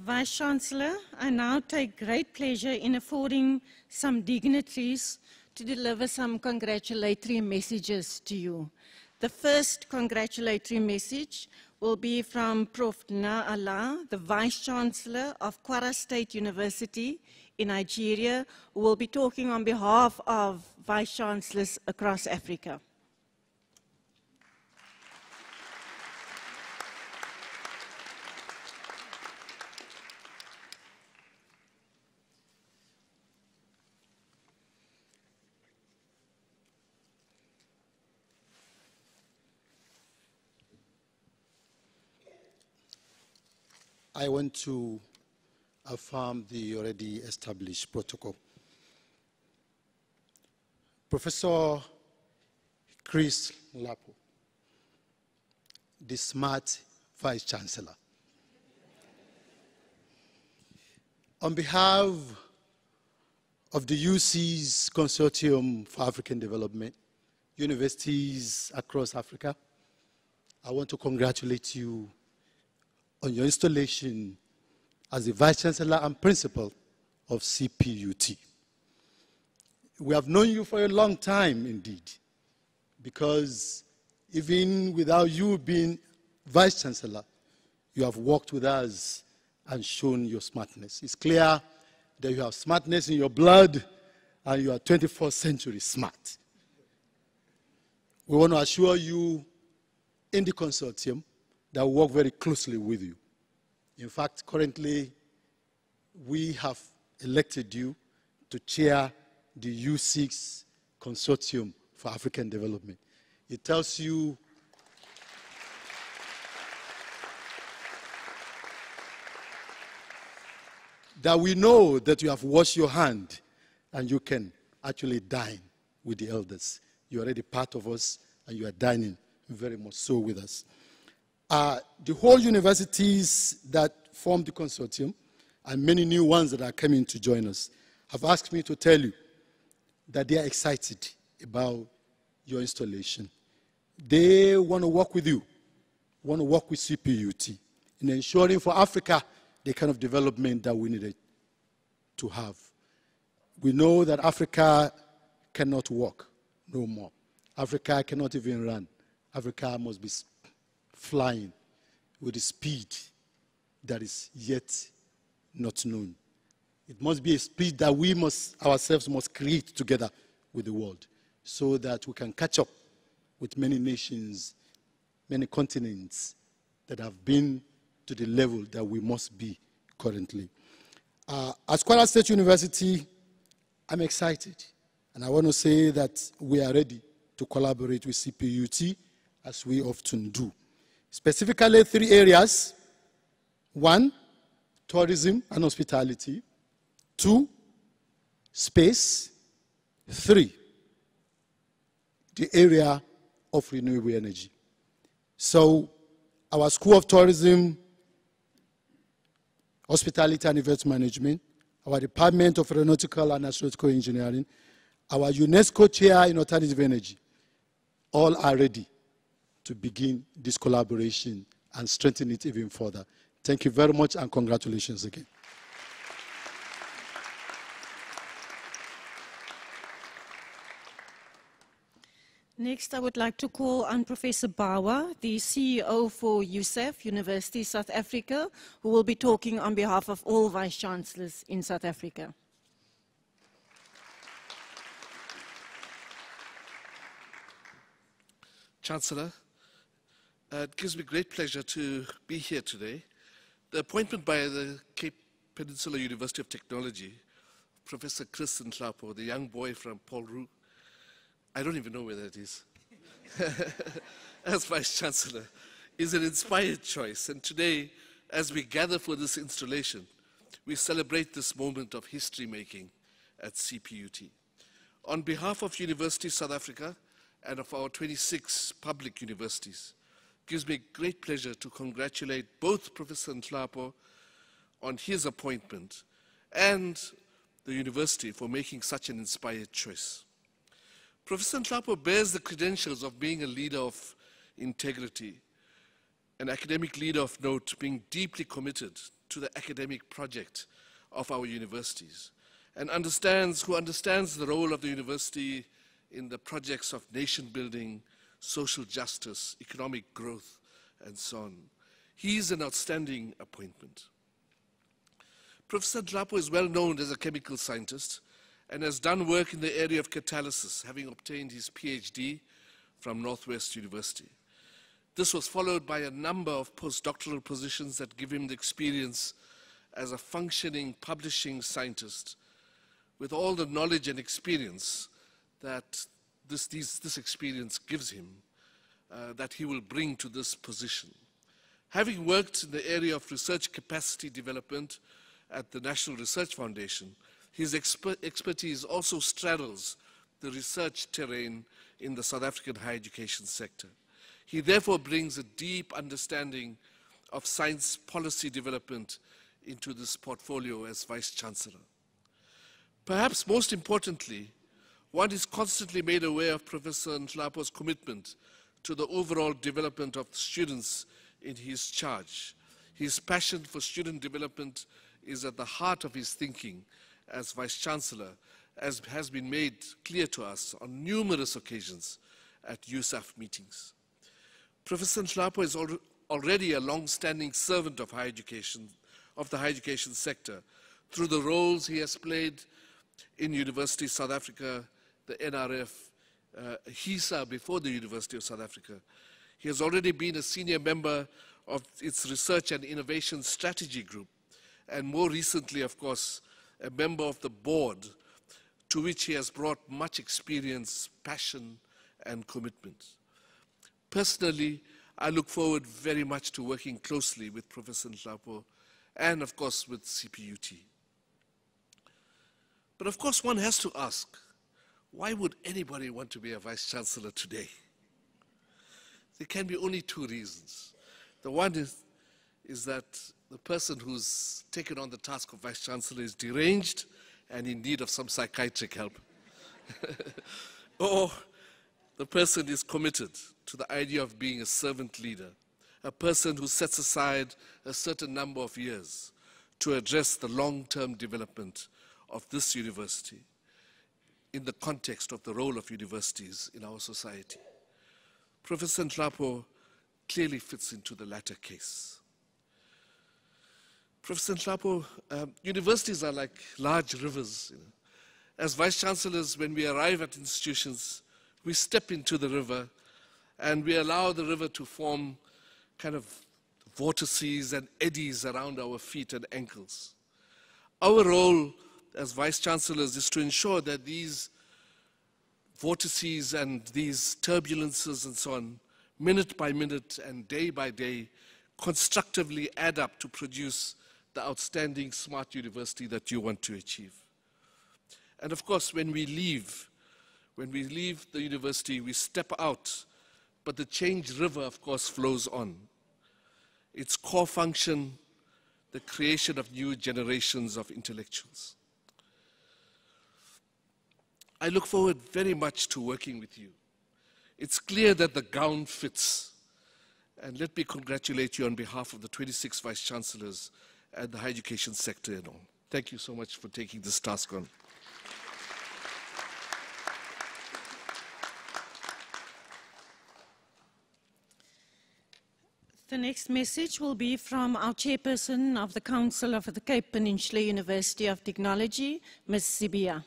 Vice-Chancellor, I now take great pleasure in affording some dignitaries to deliver some congratulatory messages to you. The first congratulatory message will be from Prof. Nhlapo, the Vice-Chancellor of Kwara State University in Nigeria, who will be talking on behalf of Vice-Chancellors across Africa. I want to affirm the already established protocol. Professor Chris Nhlapo, the smart Vice-Chancellor. On behalf of the UC's Consortium for African Development, universities across Africa, I want to congratulate you on your installation as the Vice-Chancellor and Principal of CPUT. We have known you for a long time indeed, because even without you being Vice-Chancellor, you have worked with us and shown your smartness. It's clear that you have smartness in your blood and you are 21st century smart. We want to assure you in the consortium that we work very closely with you. In fact, currently, we have elected you to chair the U6 Consortium for African Development. It tells you that we know that you have washed your hand and you can actually dine with the elders. You're already part of us and you are dining very much so with us. The whole universities that form the consortium and many new ones that are coming to join us have asked me to tell you that they are excited about your installation. they want to work with you, want to work with CPUT in ensuring for Africa the kind of development that we needed to have. We know that Africa cannot walk no more. Africa cannot even run. Africa must be flying with a speed that is yet not known. It must be a speed that we ourselves must create together with the world so that we can catch up with many nations, many continents that have been to the level that we must be currently. As Kwara State University, I'm excited. And I want to say that we are ready to collaborate with CPUT, as we often do. Specifically, 3 areas. 1, tourism and hospitality. 2, space. 3, the area of renewable energy. So, our School of Tourism, Hospitality and Event Management, our Department of Aeronautical and Astronautical Engineering, our UNESCO Chair in Alternative Energy, all are ready to begin this collaboration and strengthen it even further. Thank you very much and congratulations again. Next, I would like to call on Professor Bawa, the CEO for USAF, University South Africa, who will be talking on behalf of all Vice-Chancellors in South Africa. Chancellor, it gives me great pleasure to be here today. The appointment by the Cape Peninsula University of Technology, Professor Chris Nhlapo, the young boy from Paul Roux, I don't even know where that is, as Vice-Chancellor, is an inspired choice. And today, as we gather for this installation, we celebrate this moment of history-making at CPUT. On behalf of University South Africa and of our 26 public universities, it gives me great pleasure to congratulate both Professor Nhlapo on his appointment and the university for making such an inspired choice. Professor Nhlapo bears the credentials of being a leader of integrity, an academic leader of note, being deeply committed to the academic project of our universities, and who understands the role of the university in the projects of nation building, social justice, economic growth, and so on. He is an outstanding appointment. Professor Nhlapo is well known as a chemical scientist and has done work in the area of catalysis, having obtained his PhD from Northwest University. This was followed by a number of postdoctoral positions that give him the experience as a functioning publishing scientist with all the knowledge and experience that this experience gives him, that he will bring to this position. Having worked in the area of research capacity development at the National Research Foundation, his expertise also straddles the research terrain in the South African higher education sector. He therefore brings a deep understanding of science policy development into this portfolio as Vice-Chancellor. Perhaps most importantly, one is constantly made aware of Professor Nhlapo's commitment to the overall development of students in his charge. His passion for student development is at the heart of his thinking as Vice-Chancellor, as has been made clear to us on numerous occasions at USAF meetings. Professor Nhlapo is already a long-standing servant of higher education, of the higher education sector, through the roles he has played in University of South Africa, the NRF, HISA before the University of South Africa. He has already been a senior member of its Research and Innovation Strategy Group, and more recently, of course, a member of the board, to which he has brought much experience, passion, and commitment. Personally, I look forward very much to working closely with Professor Nhlapo and, of course, with CPUT. But of course, one has to ask, why would anybody want to be a Vice-Chancellor today? There can be only 2 reasons. The one is that the person who's taken on the task of Vice-Chancellor is deranged and in need of some psychiatric help. Or the person is committed to the idea of being a servant leader, a person who sets aside a certain number of years to address the long-term development of this university in the context of the role of universities in our society. Professor Nhlapo clearly fits into the latter case. Professor Nhlapo, universities are like large rivers. As Vice-Chancellors, when we arrive at institutions, we step into the river and we allow the river to form kind of vortices and eddies around our feet and ankles. Our role as Vice-Chancellors is to ensure that these vortices and these turbulences and so on, minute by minute and day by day, constructively add up to produce the outstanding smart university that you want to achieve. And of course, when we leave the university, we step out, but the change river, of course, flows on. Its core function, the creation of new generations of intellectuals. I look forward very much to working with you. It's clear that the gown fits. And let me congratulate you on behalf of the 26 Vice-Chancellors and the higher education sector and all. Thank you so much for taking this task on. The next message will be from our chairperson of the Council of the Cape Peninsula University of Technology, Ms. Sibia.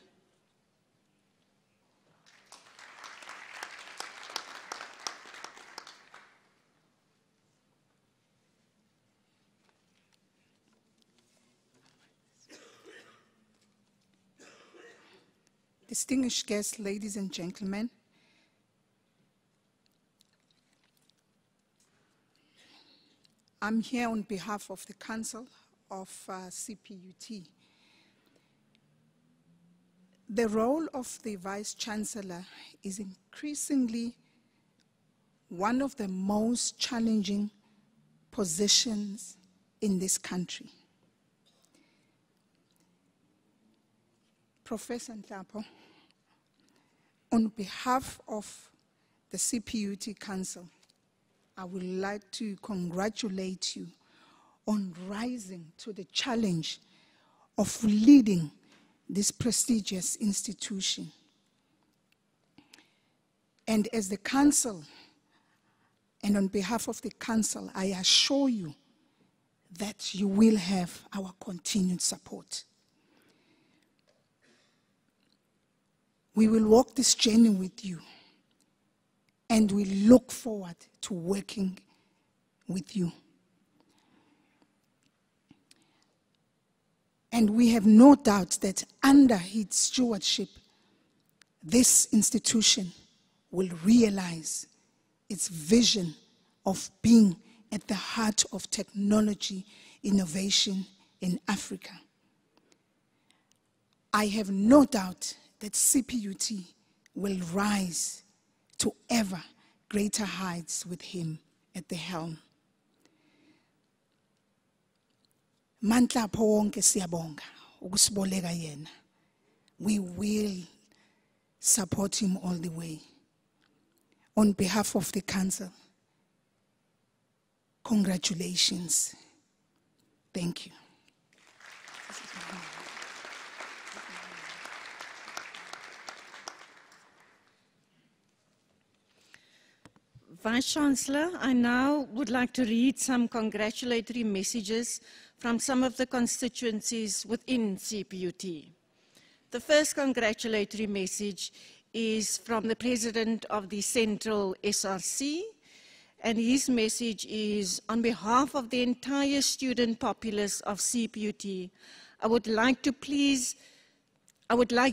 Distinguished guests, ladies and gentlemen, I'm here on behalf of the Council of CPUT. The role of the Vice-Chancellor is increasingly one of the most challenging positions in this country. Professor Nhlapo, on behalf of the CPUT Council, I would like to congratulate you on rising to the challenge of leading this prestigious institution. And as the Council, and on behalf of the Council, I assure you that you will have our continued support. We will walk this journey with you, and we look forward to working with you. And we have no doubt that under his stewardship, this institution will realize its vision of being at the heart of technology innovation in Africa. I have no doubt that CPUT will rise to ever greater heights with him at the helm. Nhlapo wonke siyabonga ukusiboleka yena. We will support him all the way. On behalf of the Council, congratulations. Thank you. Vice-Chancellor, I now would like to read some congratulatory messages from some of the constituencies within CPUT. The first congratulatory message is from the President of the Central SRC, and his message is, on behalf of the entire student populace of CPUT, I would like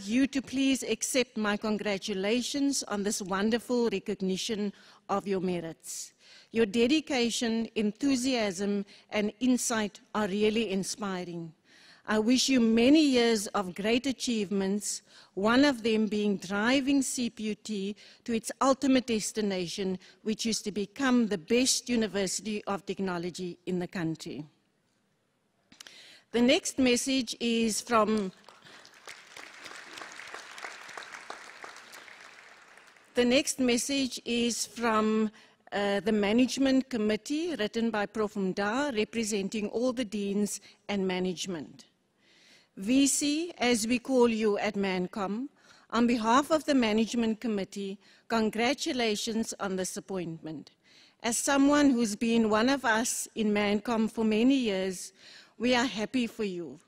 you to please accept my congratulations on this wonderful recognition of your merits. Your dedication, enthusiasm, and insight are really inspiring. I wish you many years of great achievements, one of them being driving CPUT to its ultimate destination, which is to become the best university of technology in the country. The next message is from The next message is from the Management Committee, written by Prof. Mda, representing all the deans and management. VC, as we call you at ManCom, on behalf of the Management Committee, congratulations on this appointment. As someone who's been one of us in ManCom for many years, we are happy for you.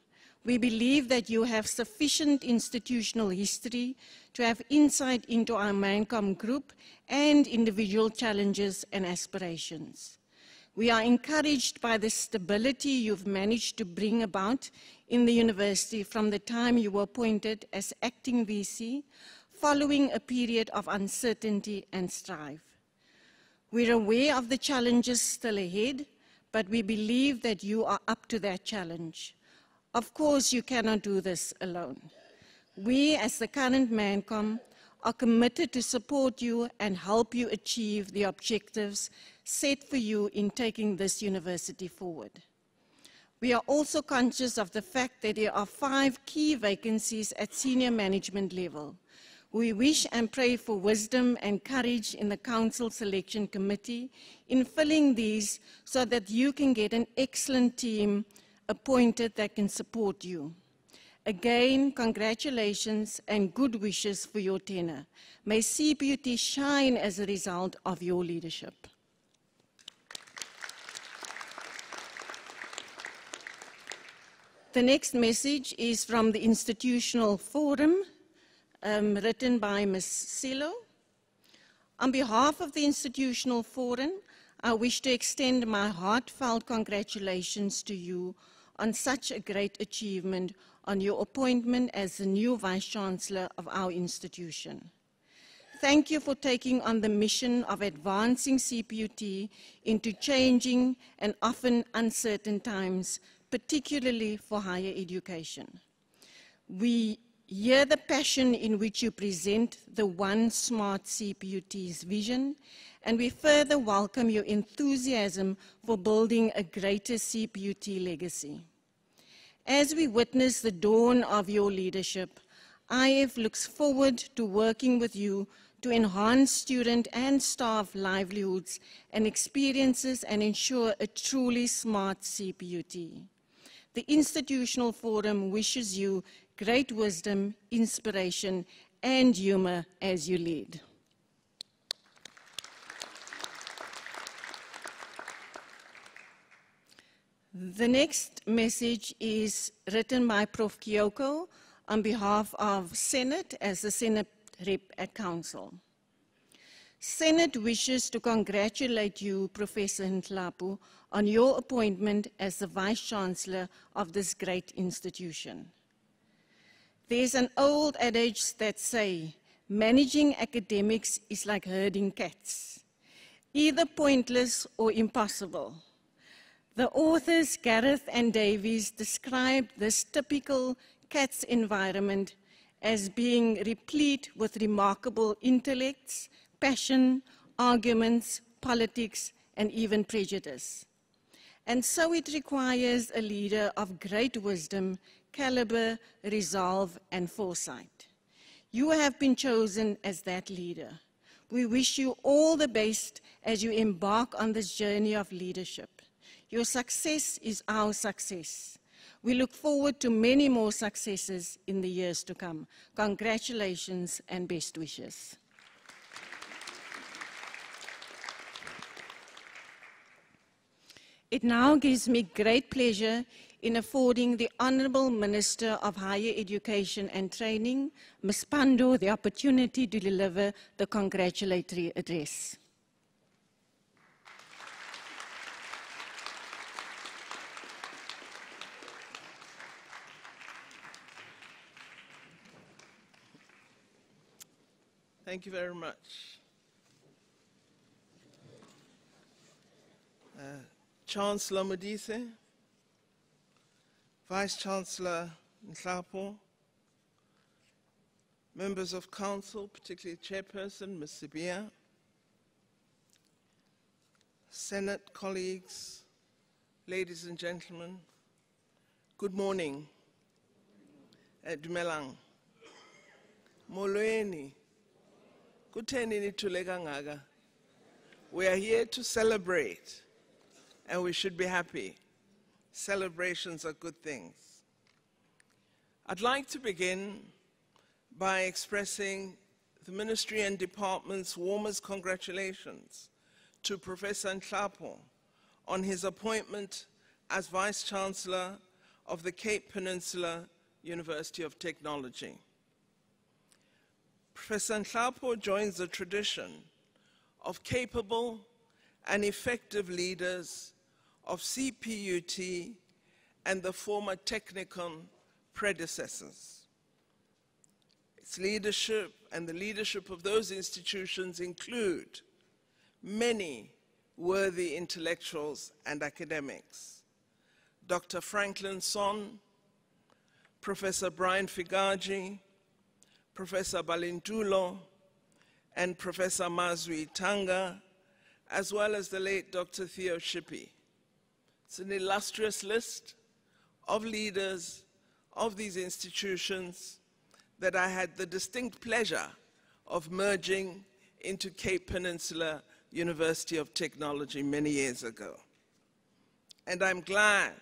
We believe that you have sufficient institutional history to have insight into our ManCom group and individual challenges and aspirations. We are encouraged by the stability you've managed to bring about in the university from the time you were appointed as acting VC, following a period of uncertainty and strife. We're aware of the challenges still ahead, but we believe that you are up to that challenge. Of course, you cannot do this alone. We, as the current ManCom, are committed to support you and help you achieve the objectives set for you in taking this university forward. We are also conscious of the fact that there are 5 key vacancies at senior management level. We wish and pray for wisdom and courage in the Council Selection Committee in filling these so that you can get an excellent team appointed that can support you. Again, congratulations and good wishes for your tenure. May CPUT shine as a result of your leadership. The next message is from the Institutional Forum, written by Ms. Silo. On behalf of the Institutional Forum, I wish to extend my heartfelt congratulations to you on such a great achievement on your appointment as the new Vice-Chancellor of our institution. Thank you for taking on the mission of advancing CPUT into changing and often uncertain times, particularly for higher education. We hear the passion in which you present the One Smart CPUT's vision, and we further welcome your enthusiasm for building a greater CPUT legacy. As we witness the dawn of your leadership, IF looks forward to working with you to enhance student and staff livelihoods and experiences and ensure a truly smart CPUT. The Institutional Forum wishes you great wisdom, inspiration, and humor as you lead. The next message is written by Prof. Kyoko on behalf of Senate as the Senate Rep at Council. Senate wishes to congratulate you, Professor Nhlapo, on your appointment as the Vice-Chancellor of this great institution. There's an old adage that says, managing academics is like herding cats, either pointless or impossible. The authors Gareth and Davies described this typical cat's environment as being replete with remarkable intellects, passion, arguments, politics, and even prejudice. And so it requires a leader of great wisdom, caliber, resolve, and foresight. You have been chosen as that leader. We wish you all the best as you embark on this journey of leadership. Your success is our success. We look forward to many more successes in the years to come. Congratulations and best wishes. It now gives me great pleasure in affording the Honourable Minister of Higher Education and Training, Ms. Pandor, the opportunity to deliver the congratulatory address. Thank you very much. Chancellor Modise, Vice-Chancellor Nhlapo, members of Council, particularly Chairperson Ms. Sibia, Senate colleagues, ladies and gentlemen, good morning. Dumelang. Molweni. Kutheni nithule kangaka? We are here to celebrate, and we should be happy. Celebrations are good things. I'd like to begin by expressing the Ministry and Department's warmest congratulations to Professor Nhlapo on his appointment as Vice-Chancellor of the Cape Peninsula University of Technology. Professor Nhlapo joins the tradition of capable and effective leaders of CPUT and the former Technicon predecessors. Its leadership and the leadership of those institutions include many worthy intellectuals and academics. Dr. Franklin Son, Professor Brian Figaji, Professor Balintulo, and Professor Mazwi Tanga, as well as the late Dr. Theo Shippey. It's an illustrious list of leaders of these institutions that I had the distinct pleasure of merging into Cape Peninsula University of Technology many years ago. And I'm glad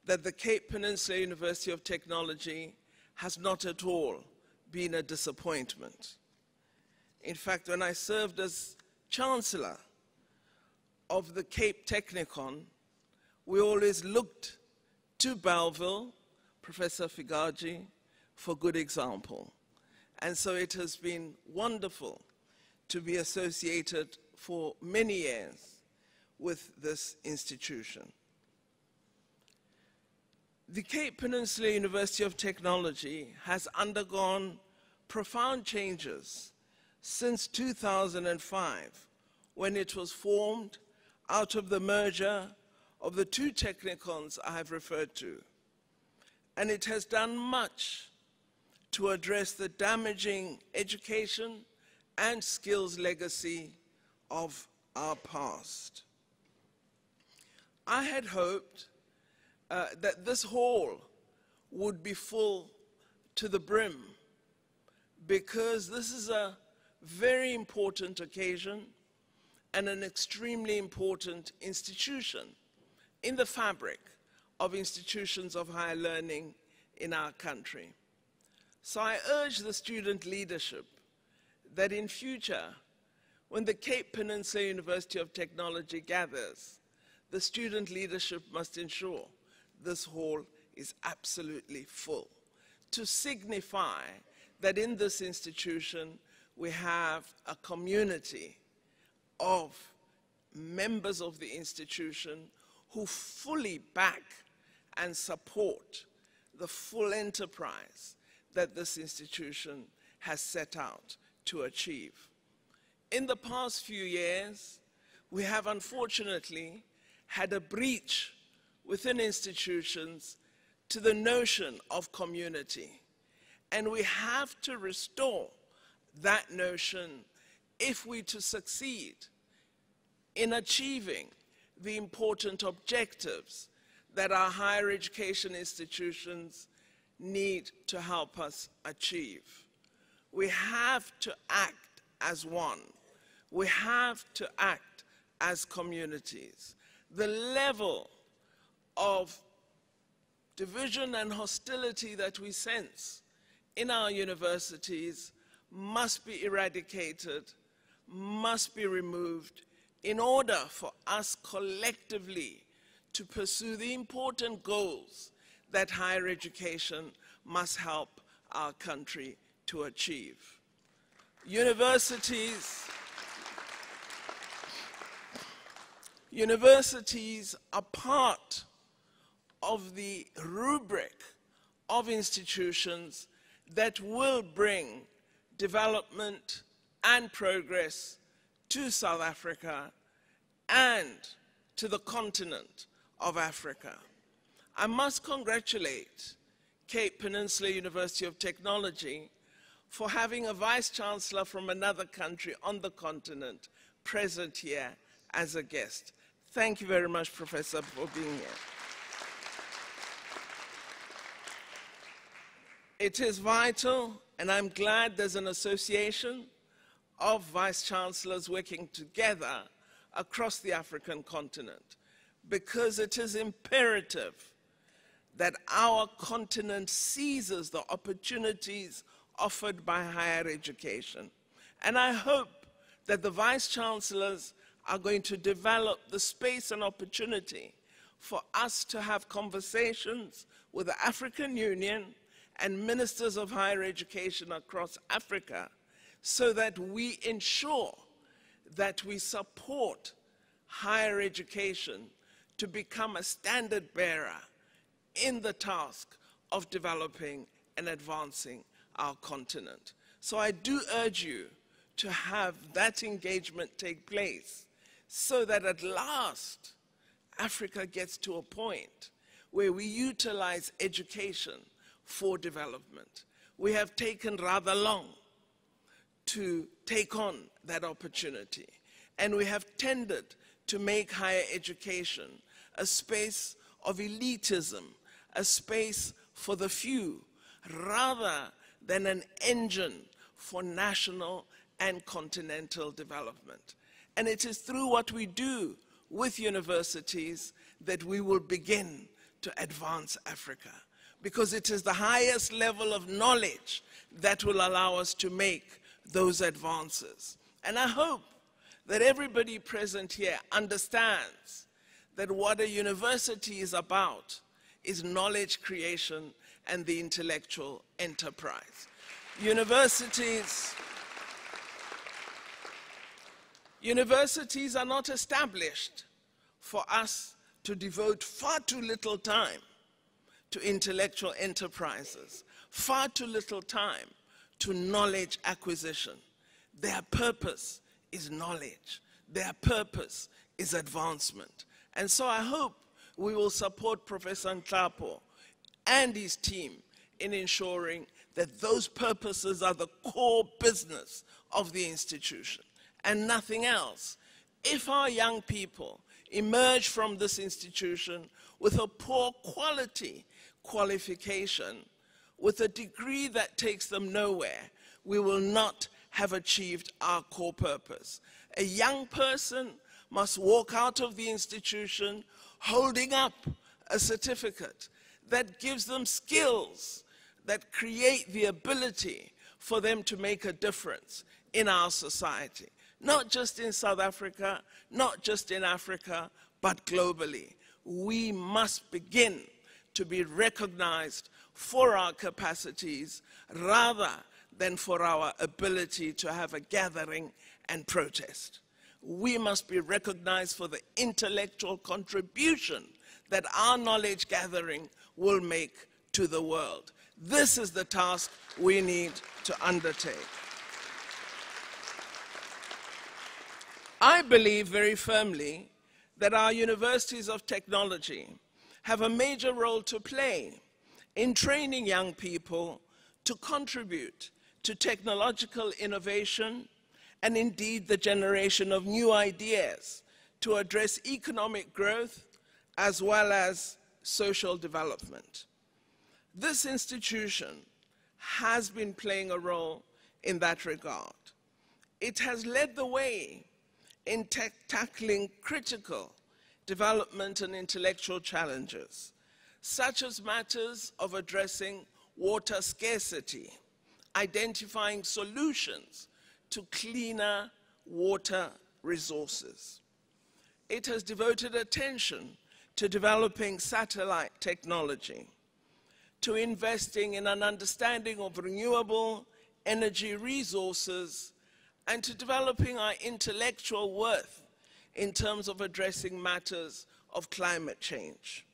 that the Cape Peninsula University of Technology has not at all been a disappointment. In fact, when I served as Chancellor of the Cape Technicon, we always looked to Belleville, Professor Figaji, for good example. And so it has been wonderful to be associated for many years with this institution. The Cape Peninsula University of Technology has undergone profound changes since 2005, when it was formed out of the merger of the two technicons I have referred to. And it has done much to address the damaging education and skills legacy of our past. I had hoped that this hall would be full to the brim, because this is a very important occasion and an extremely important institution in the fabric of institutions of higher learning in our country. So I urge the student leadership that in future, when the Cape Peninsula University of Technology gathers, the student leadership must ensure this hall is absolutely full, to signify that in this institution we have a community of members of the institution who fully back and support the full enterprise that this institution has set out to achieve. In the past few years, we have unfortunately had a breach within institutions to the notion of community. And we have to restore that notion if we to succeed in achieving the important objectives that our higher education institutions need to help us achieve. We have to act as one. We have to act as communities. The level of division and hostility that we sense in our universities must be eradicated, must be removed, in order for us collectively to pursue the important goals that higher education must help our country to achieve. Universities are part of the rubric of institutions that will bring development and progress to South Africa and to the continent of Africa. I must congratulate Cape Peninsula University of Technology for having a Vice-Chancellor from another country on the continent present here as a guest. Thank you very much, Professor, for being here. It is vital, and I'm glad there's an association of vice-chancellors working together across the African continent, because it is imperative that our continent seizes the opportunities offered by higher education. And I hope that the vice-chancellors are going to develop the space and opportunity for us to have conversations with the African Union and ministers of higher education across Africa, so that we ensure that we support higher education to become a standard bearer in the task of developing and advancing our continent. So I do urge you to have that engagement take place, so that at last Africa gets to a point where we utilize education for development. We have taken rather long to take on that opportunity, and we have tended to make higher education a space of elitism, a space for the few, rather than an engine for national and continental development. And it is through what we do with universities that we will begin to advance Africa, because it is the highest level of knowledge that will allow us to make those advances. And I hope that everybody present here understands that what a university is about is knowledge creation and the intellectual enterprise. Universities are not established for us to devote far too little time to intellectual enterprises, far too little time to knowledge acquisition. Their purpose is knowledge. Their purpose is advancement. And so I hope we will support Professor Nhlapo and his team in ensuring that those purposes are the core business of the institution and nothing else. If our young people emerge from this institution with a poor quality qualification, with a degree that takes them nowhere, we will not have achieved our core purpose. A young person must walk out of the institution holding up a certificate that gives them skills that create the ability for them to make a difference in our society. Not just in South Africa, not just in Africa, but globally. We must begin to be recognized for our capacities rather than for our ability to have a gathering and protest. We must be recognized for the intellectual contribution that our knowledge gathering will make to the world. This is the task we need to undertake. I believe very firmly that our universities of technology have a major role to play in training young people to contribute to technological innovation and indeed the generation of new ideas to address economic growth as well as social development. This institution has been playing a role in that regard. It has led the way in tackling critical development and intellectual challenges, such as matters of addressing water scarcity, identifying solutions to cleaner water resources. It has devoted attention to developing satellite technology, to investing in an understanding of renewable energy resources, and to developing our intellectual worth in terms of addressing matters of climate change.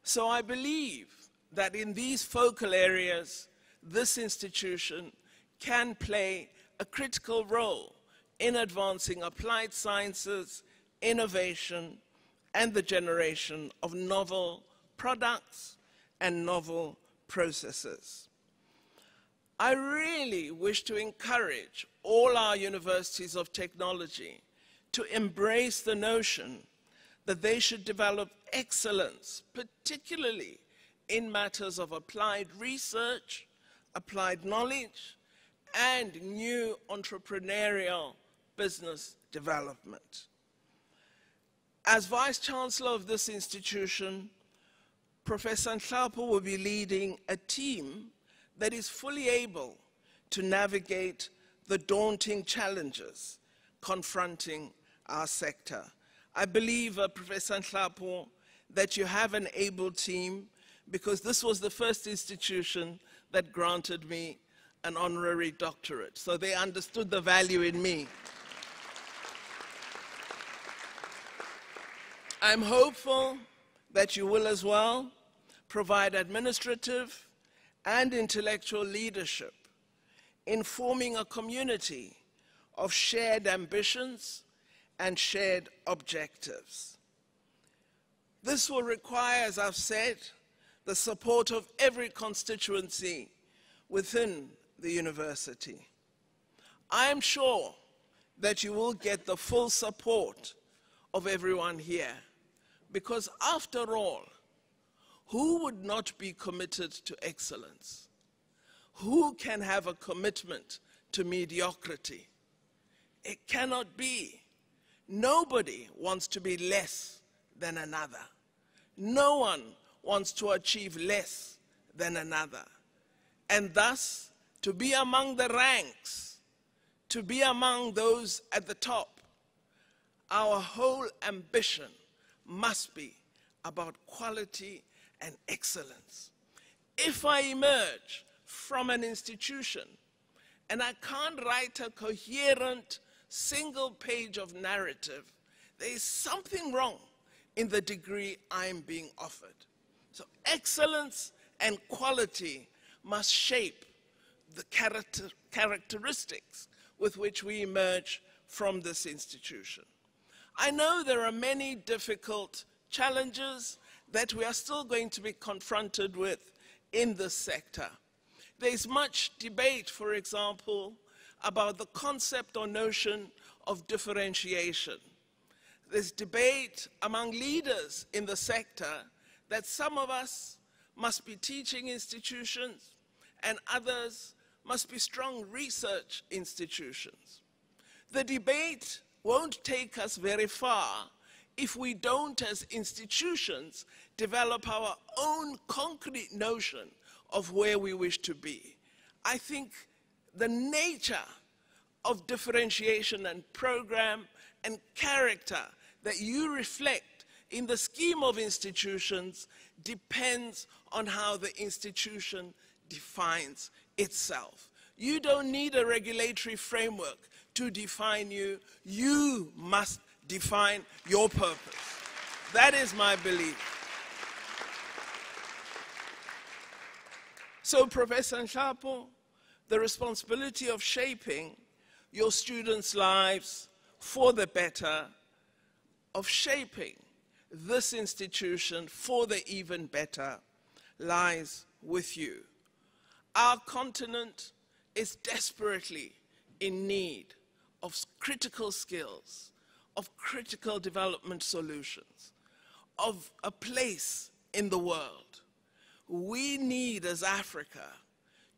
So I believe that in these focal areas, this institution can play a critical role in advancing applied sciences, innovation, and the generation of novel products and novel processes. I really wish to encourage all our universities of technology to embrace the notion that they should develop excellence, particularly in matters of applied research, applied knowledge, and new entrepreneurial business development. As Vice-Chancellor of this institution, Professor Nhlapo will be leading a team that is fully able to navigate the daunting challenges confronting our sector. I believe, Professor Nhlapo, that you have an able team, because this was the first institution that granted me an honorary doctorate. So they understood the value in me. I'm hopeful that you will as well provide administrative and intellectual leadership in forming a community of shared ambitions and shared objectives. This will require, as I've said, the support of every constituency within the university. I am sure that you will get the full support of everyone here, because after all, who would not be committed to excellence? Who can have a commitment to mediocrity? It cannot be. Nobody wants to be less than another. No one wants to achieve less than another. And thus, to be among the ranks, to be among those at the top, our whole ambition must be about quality and excellence. If I emerge from an institution and I can't write a coherent single page of narrative, there is something wrong in the degree I'm being offered. So excellence and quality must shape the characteristics with which we emerge from this institution. I know there are many difficult challenges that we are still going to be confronted with in this sector. There's much debate, for example, about the concept or notion of differentiation. There's debate among leaders in the sector that some of us must be teaching institutions and others must be strong research institutions. The debate won't take us very far if we don't, as institutions, develop our own concrete notion of where we wish to be. I think the nature of differentiation and program and character that you reflect in the scheme of institutions depends on how the institution defines itself. You don't need a regulatory framework to define you. You must define your purpose. That is my belief. So, Professor Nhlapo, the responsibility of shaping your students' lives for the better, of shaping this institution for the even better, lies with you. Our continent is desperately in need of critical skills, of critical development solutions, of a place in the world. We need, as Africa,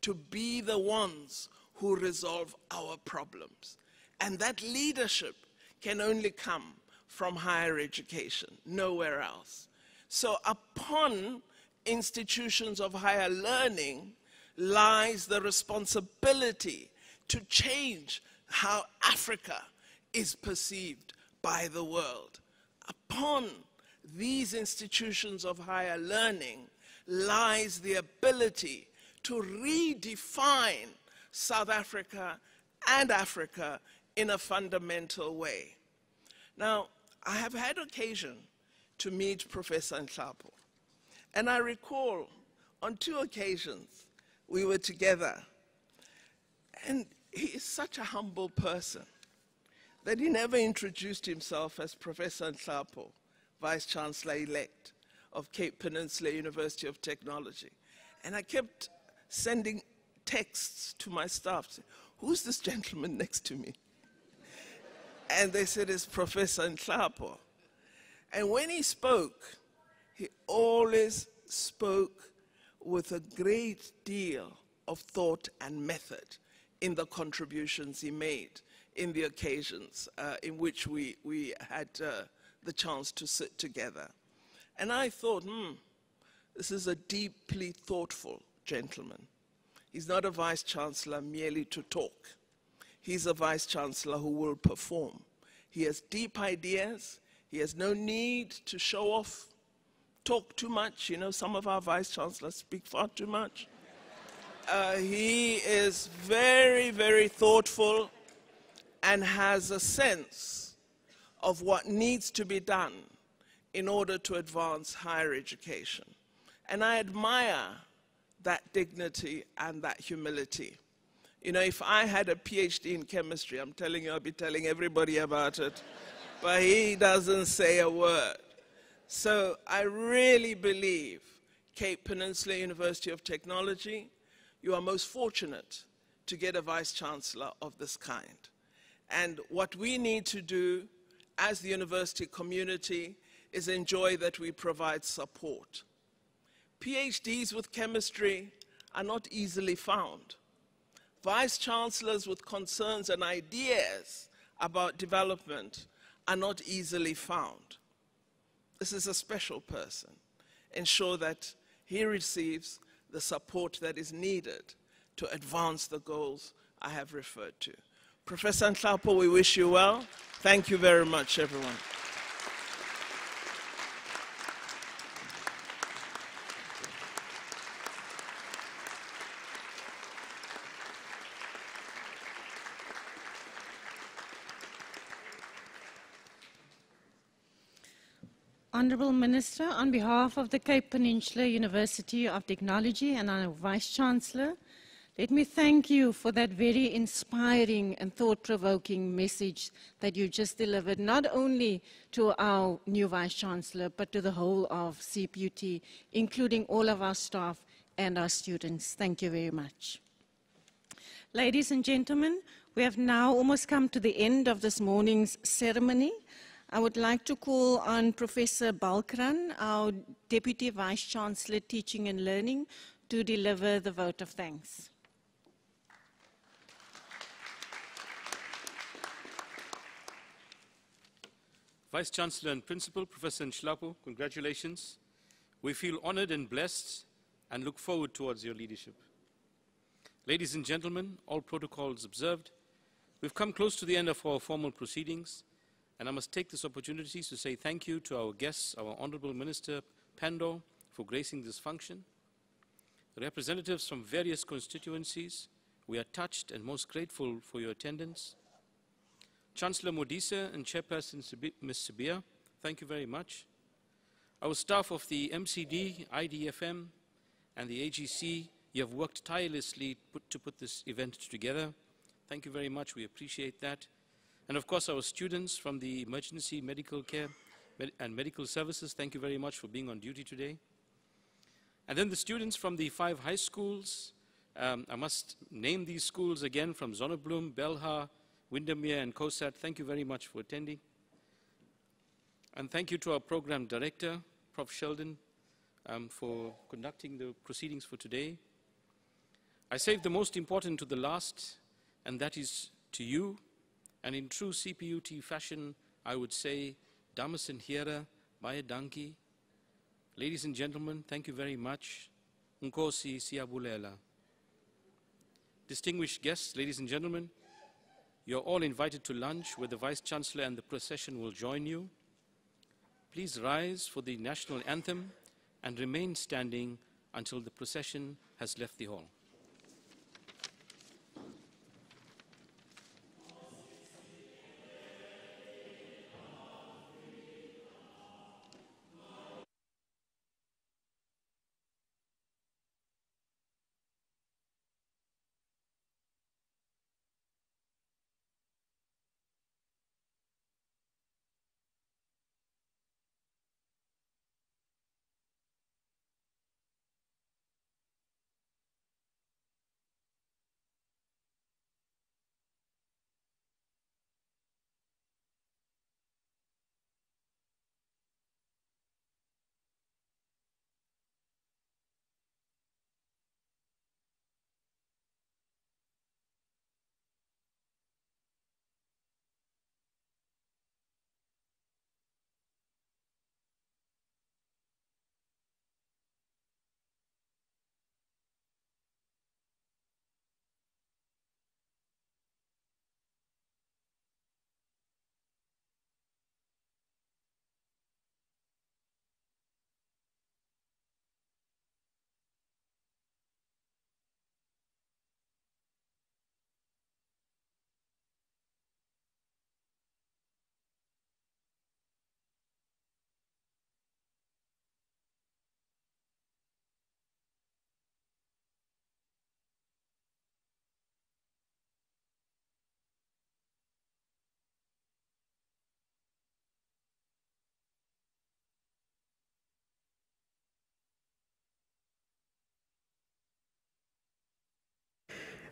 to be the ones who resolve our problems. And that leadership can only come from higher education, nowhere else. So upon institutions of higher learning lies the responsibility to change how Africa is perceived by the world. Upon these institutions of higher learning lies the ability to redefine South Africa and Africa in a fundamental way. Now, I have had occasion to meet Professor Nhlapo, and I recall on 2 occasions we were together, and he is such a humble person that he never introduced himself as Professor Nhlapo, Vice-Chancellor-elect of Cape Peninsula University of Technology. And I kept sending texts to my staff, saying, who's this gentleman next to me? And they said, it's Professor Nhlapo. And when he spoke, he always spoke with a great deal of thought and method in the contributions he made in the occasions in which we had the chance to sit together. And I thought, this is a deeply thoughtful gentleman. He's not a Vice-Chancellor merely to talk. He's a Vice-Chancellor who will perform. He has deep ideas. He has no need to show off, talk too much. You know, some of our Vice-Chancellors speak far too much. He is very, very thoughtful and has a sense of what needs to be done in order to advance higher education. And I admire that dignity and that humility. You know, if I had a PhD in chemistry, I'm telling you, I'd be telling everybody about it. But he doesn't say a word. So I really believe Cape Peninsula University of Technology, you are most fortunate to get a Vice-Chancellor of this kind. And what we need to do as the university community is enjoy that we provide support. PhDs with chemistry are not easily found. Vice-Chancellors with concerns and ideas about development are not easily found. This is a special person. Ensure that he receives the support that is needed to advance the goals I have referred to. Professor Nhlapo, we wish you well. Thank you very much, everyone. Honourable Minister, on behalf of the Cape Peninsula University of Technology and our Vice-Chancellor, let me thank you for that very inspiring and thought-provoking message that you just delivered, not only to our new Vice-Chancellor, but to the whole of CPUT, including all of our staff and our students. Thank you very much. Ladies and gentlemen, we have now almost come to the end of this morning's ceremony. I would like to call on Professor Balkran, our Deputy Vice-Chancellor Teaching and Learning, to deliver the vote of thanks. Vice-Chancellor and Principal, Professor Nhlapo, congratulations. We feel honored and blessed and look forward towards your leadership. Ladies and gentlemen, all protocols observed, we've come close to the end of our formal proceedings, and I must take this opportunity to say thank you to our guests, our Honorable Minister Pandor, for gracing this function. Representatives from various constituencies, we are touched and most grateful for your attendance. Chancellor Modise and Chairperson Ms. Sibia, thank you very much. Our staff of the MCD, IDFM, and the AGC, you have worked tirelessly to put this event together. Thank you very much, we appreciate that. And of course, our students from the Emergency Medical Care and Medical Services, thank you very much for being on duty today. And then the students from the 5 high schools, I must name these schools again, from Zonnebloem, Belha, Windermere, and COSAT, thank you very much for attending. And thank you to our program director, Prof. Sheldon, for conducting the proceedings for today. I saved the most important to the last, and that is to you. And in true CPUT fashion, I would say, dames en heren, baie dankie. Ladies and gentlemen, thank you very much. Nkosi siyabulela. Distinguished guests, ladies and gentlemen, you're all invited to lunch where the Vice-Chancellor and the procession will join you. Please rise for the national anthem and remain standing until the procession has left the hall.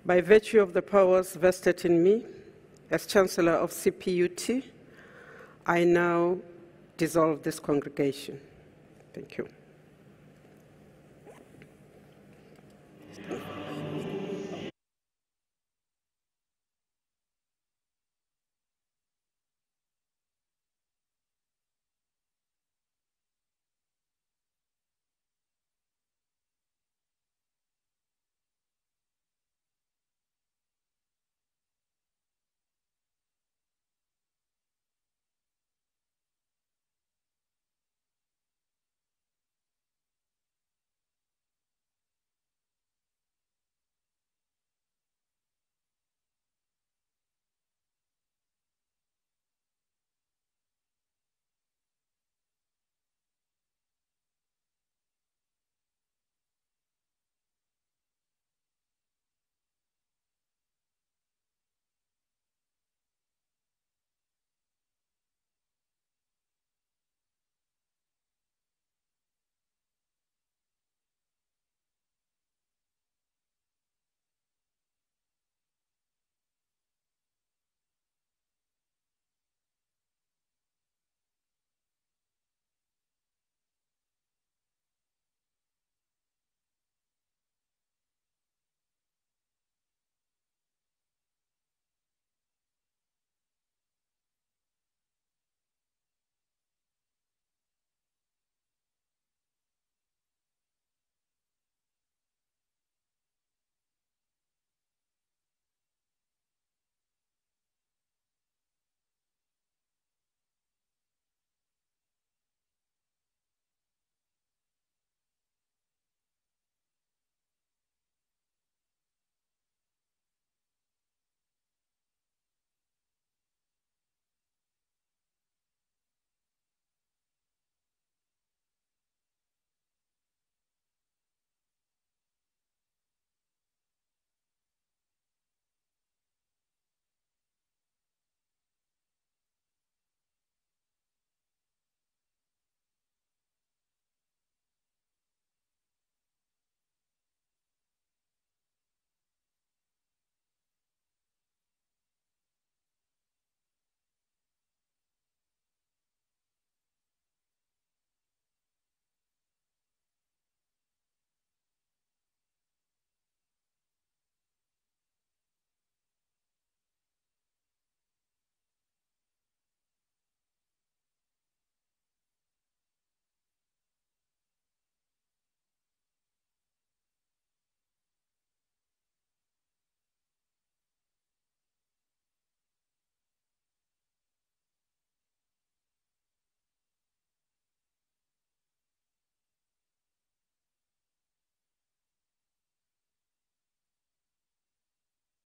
By virtue of the powers vested in me as Chancellor of CPUT, I now dissolve this congregation. Thank you.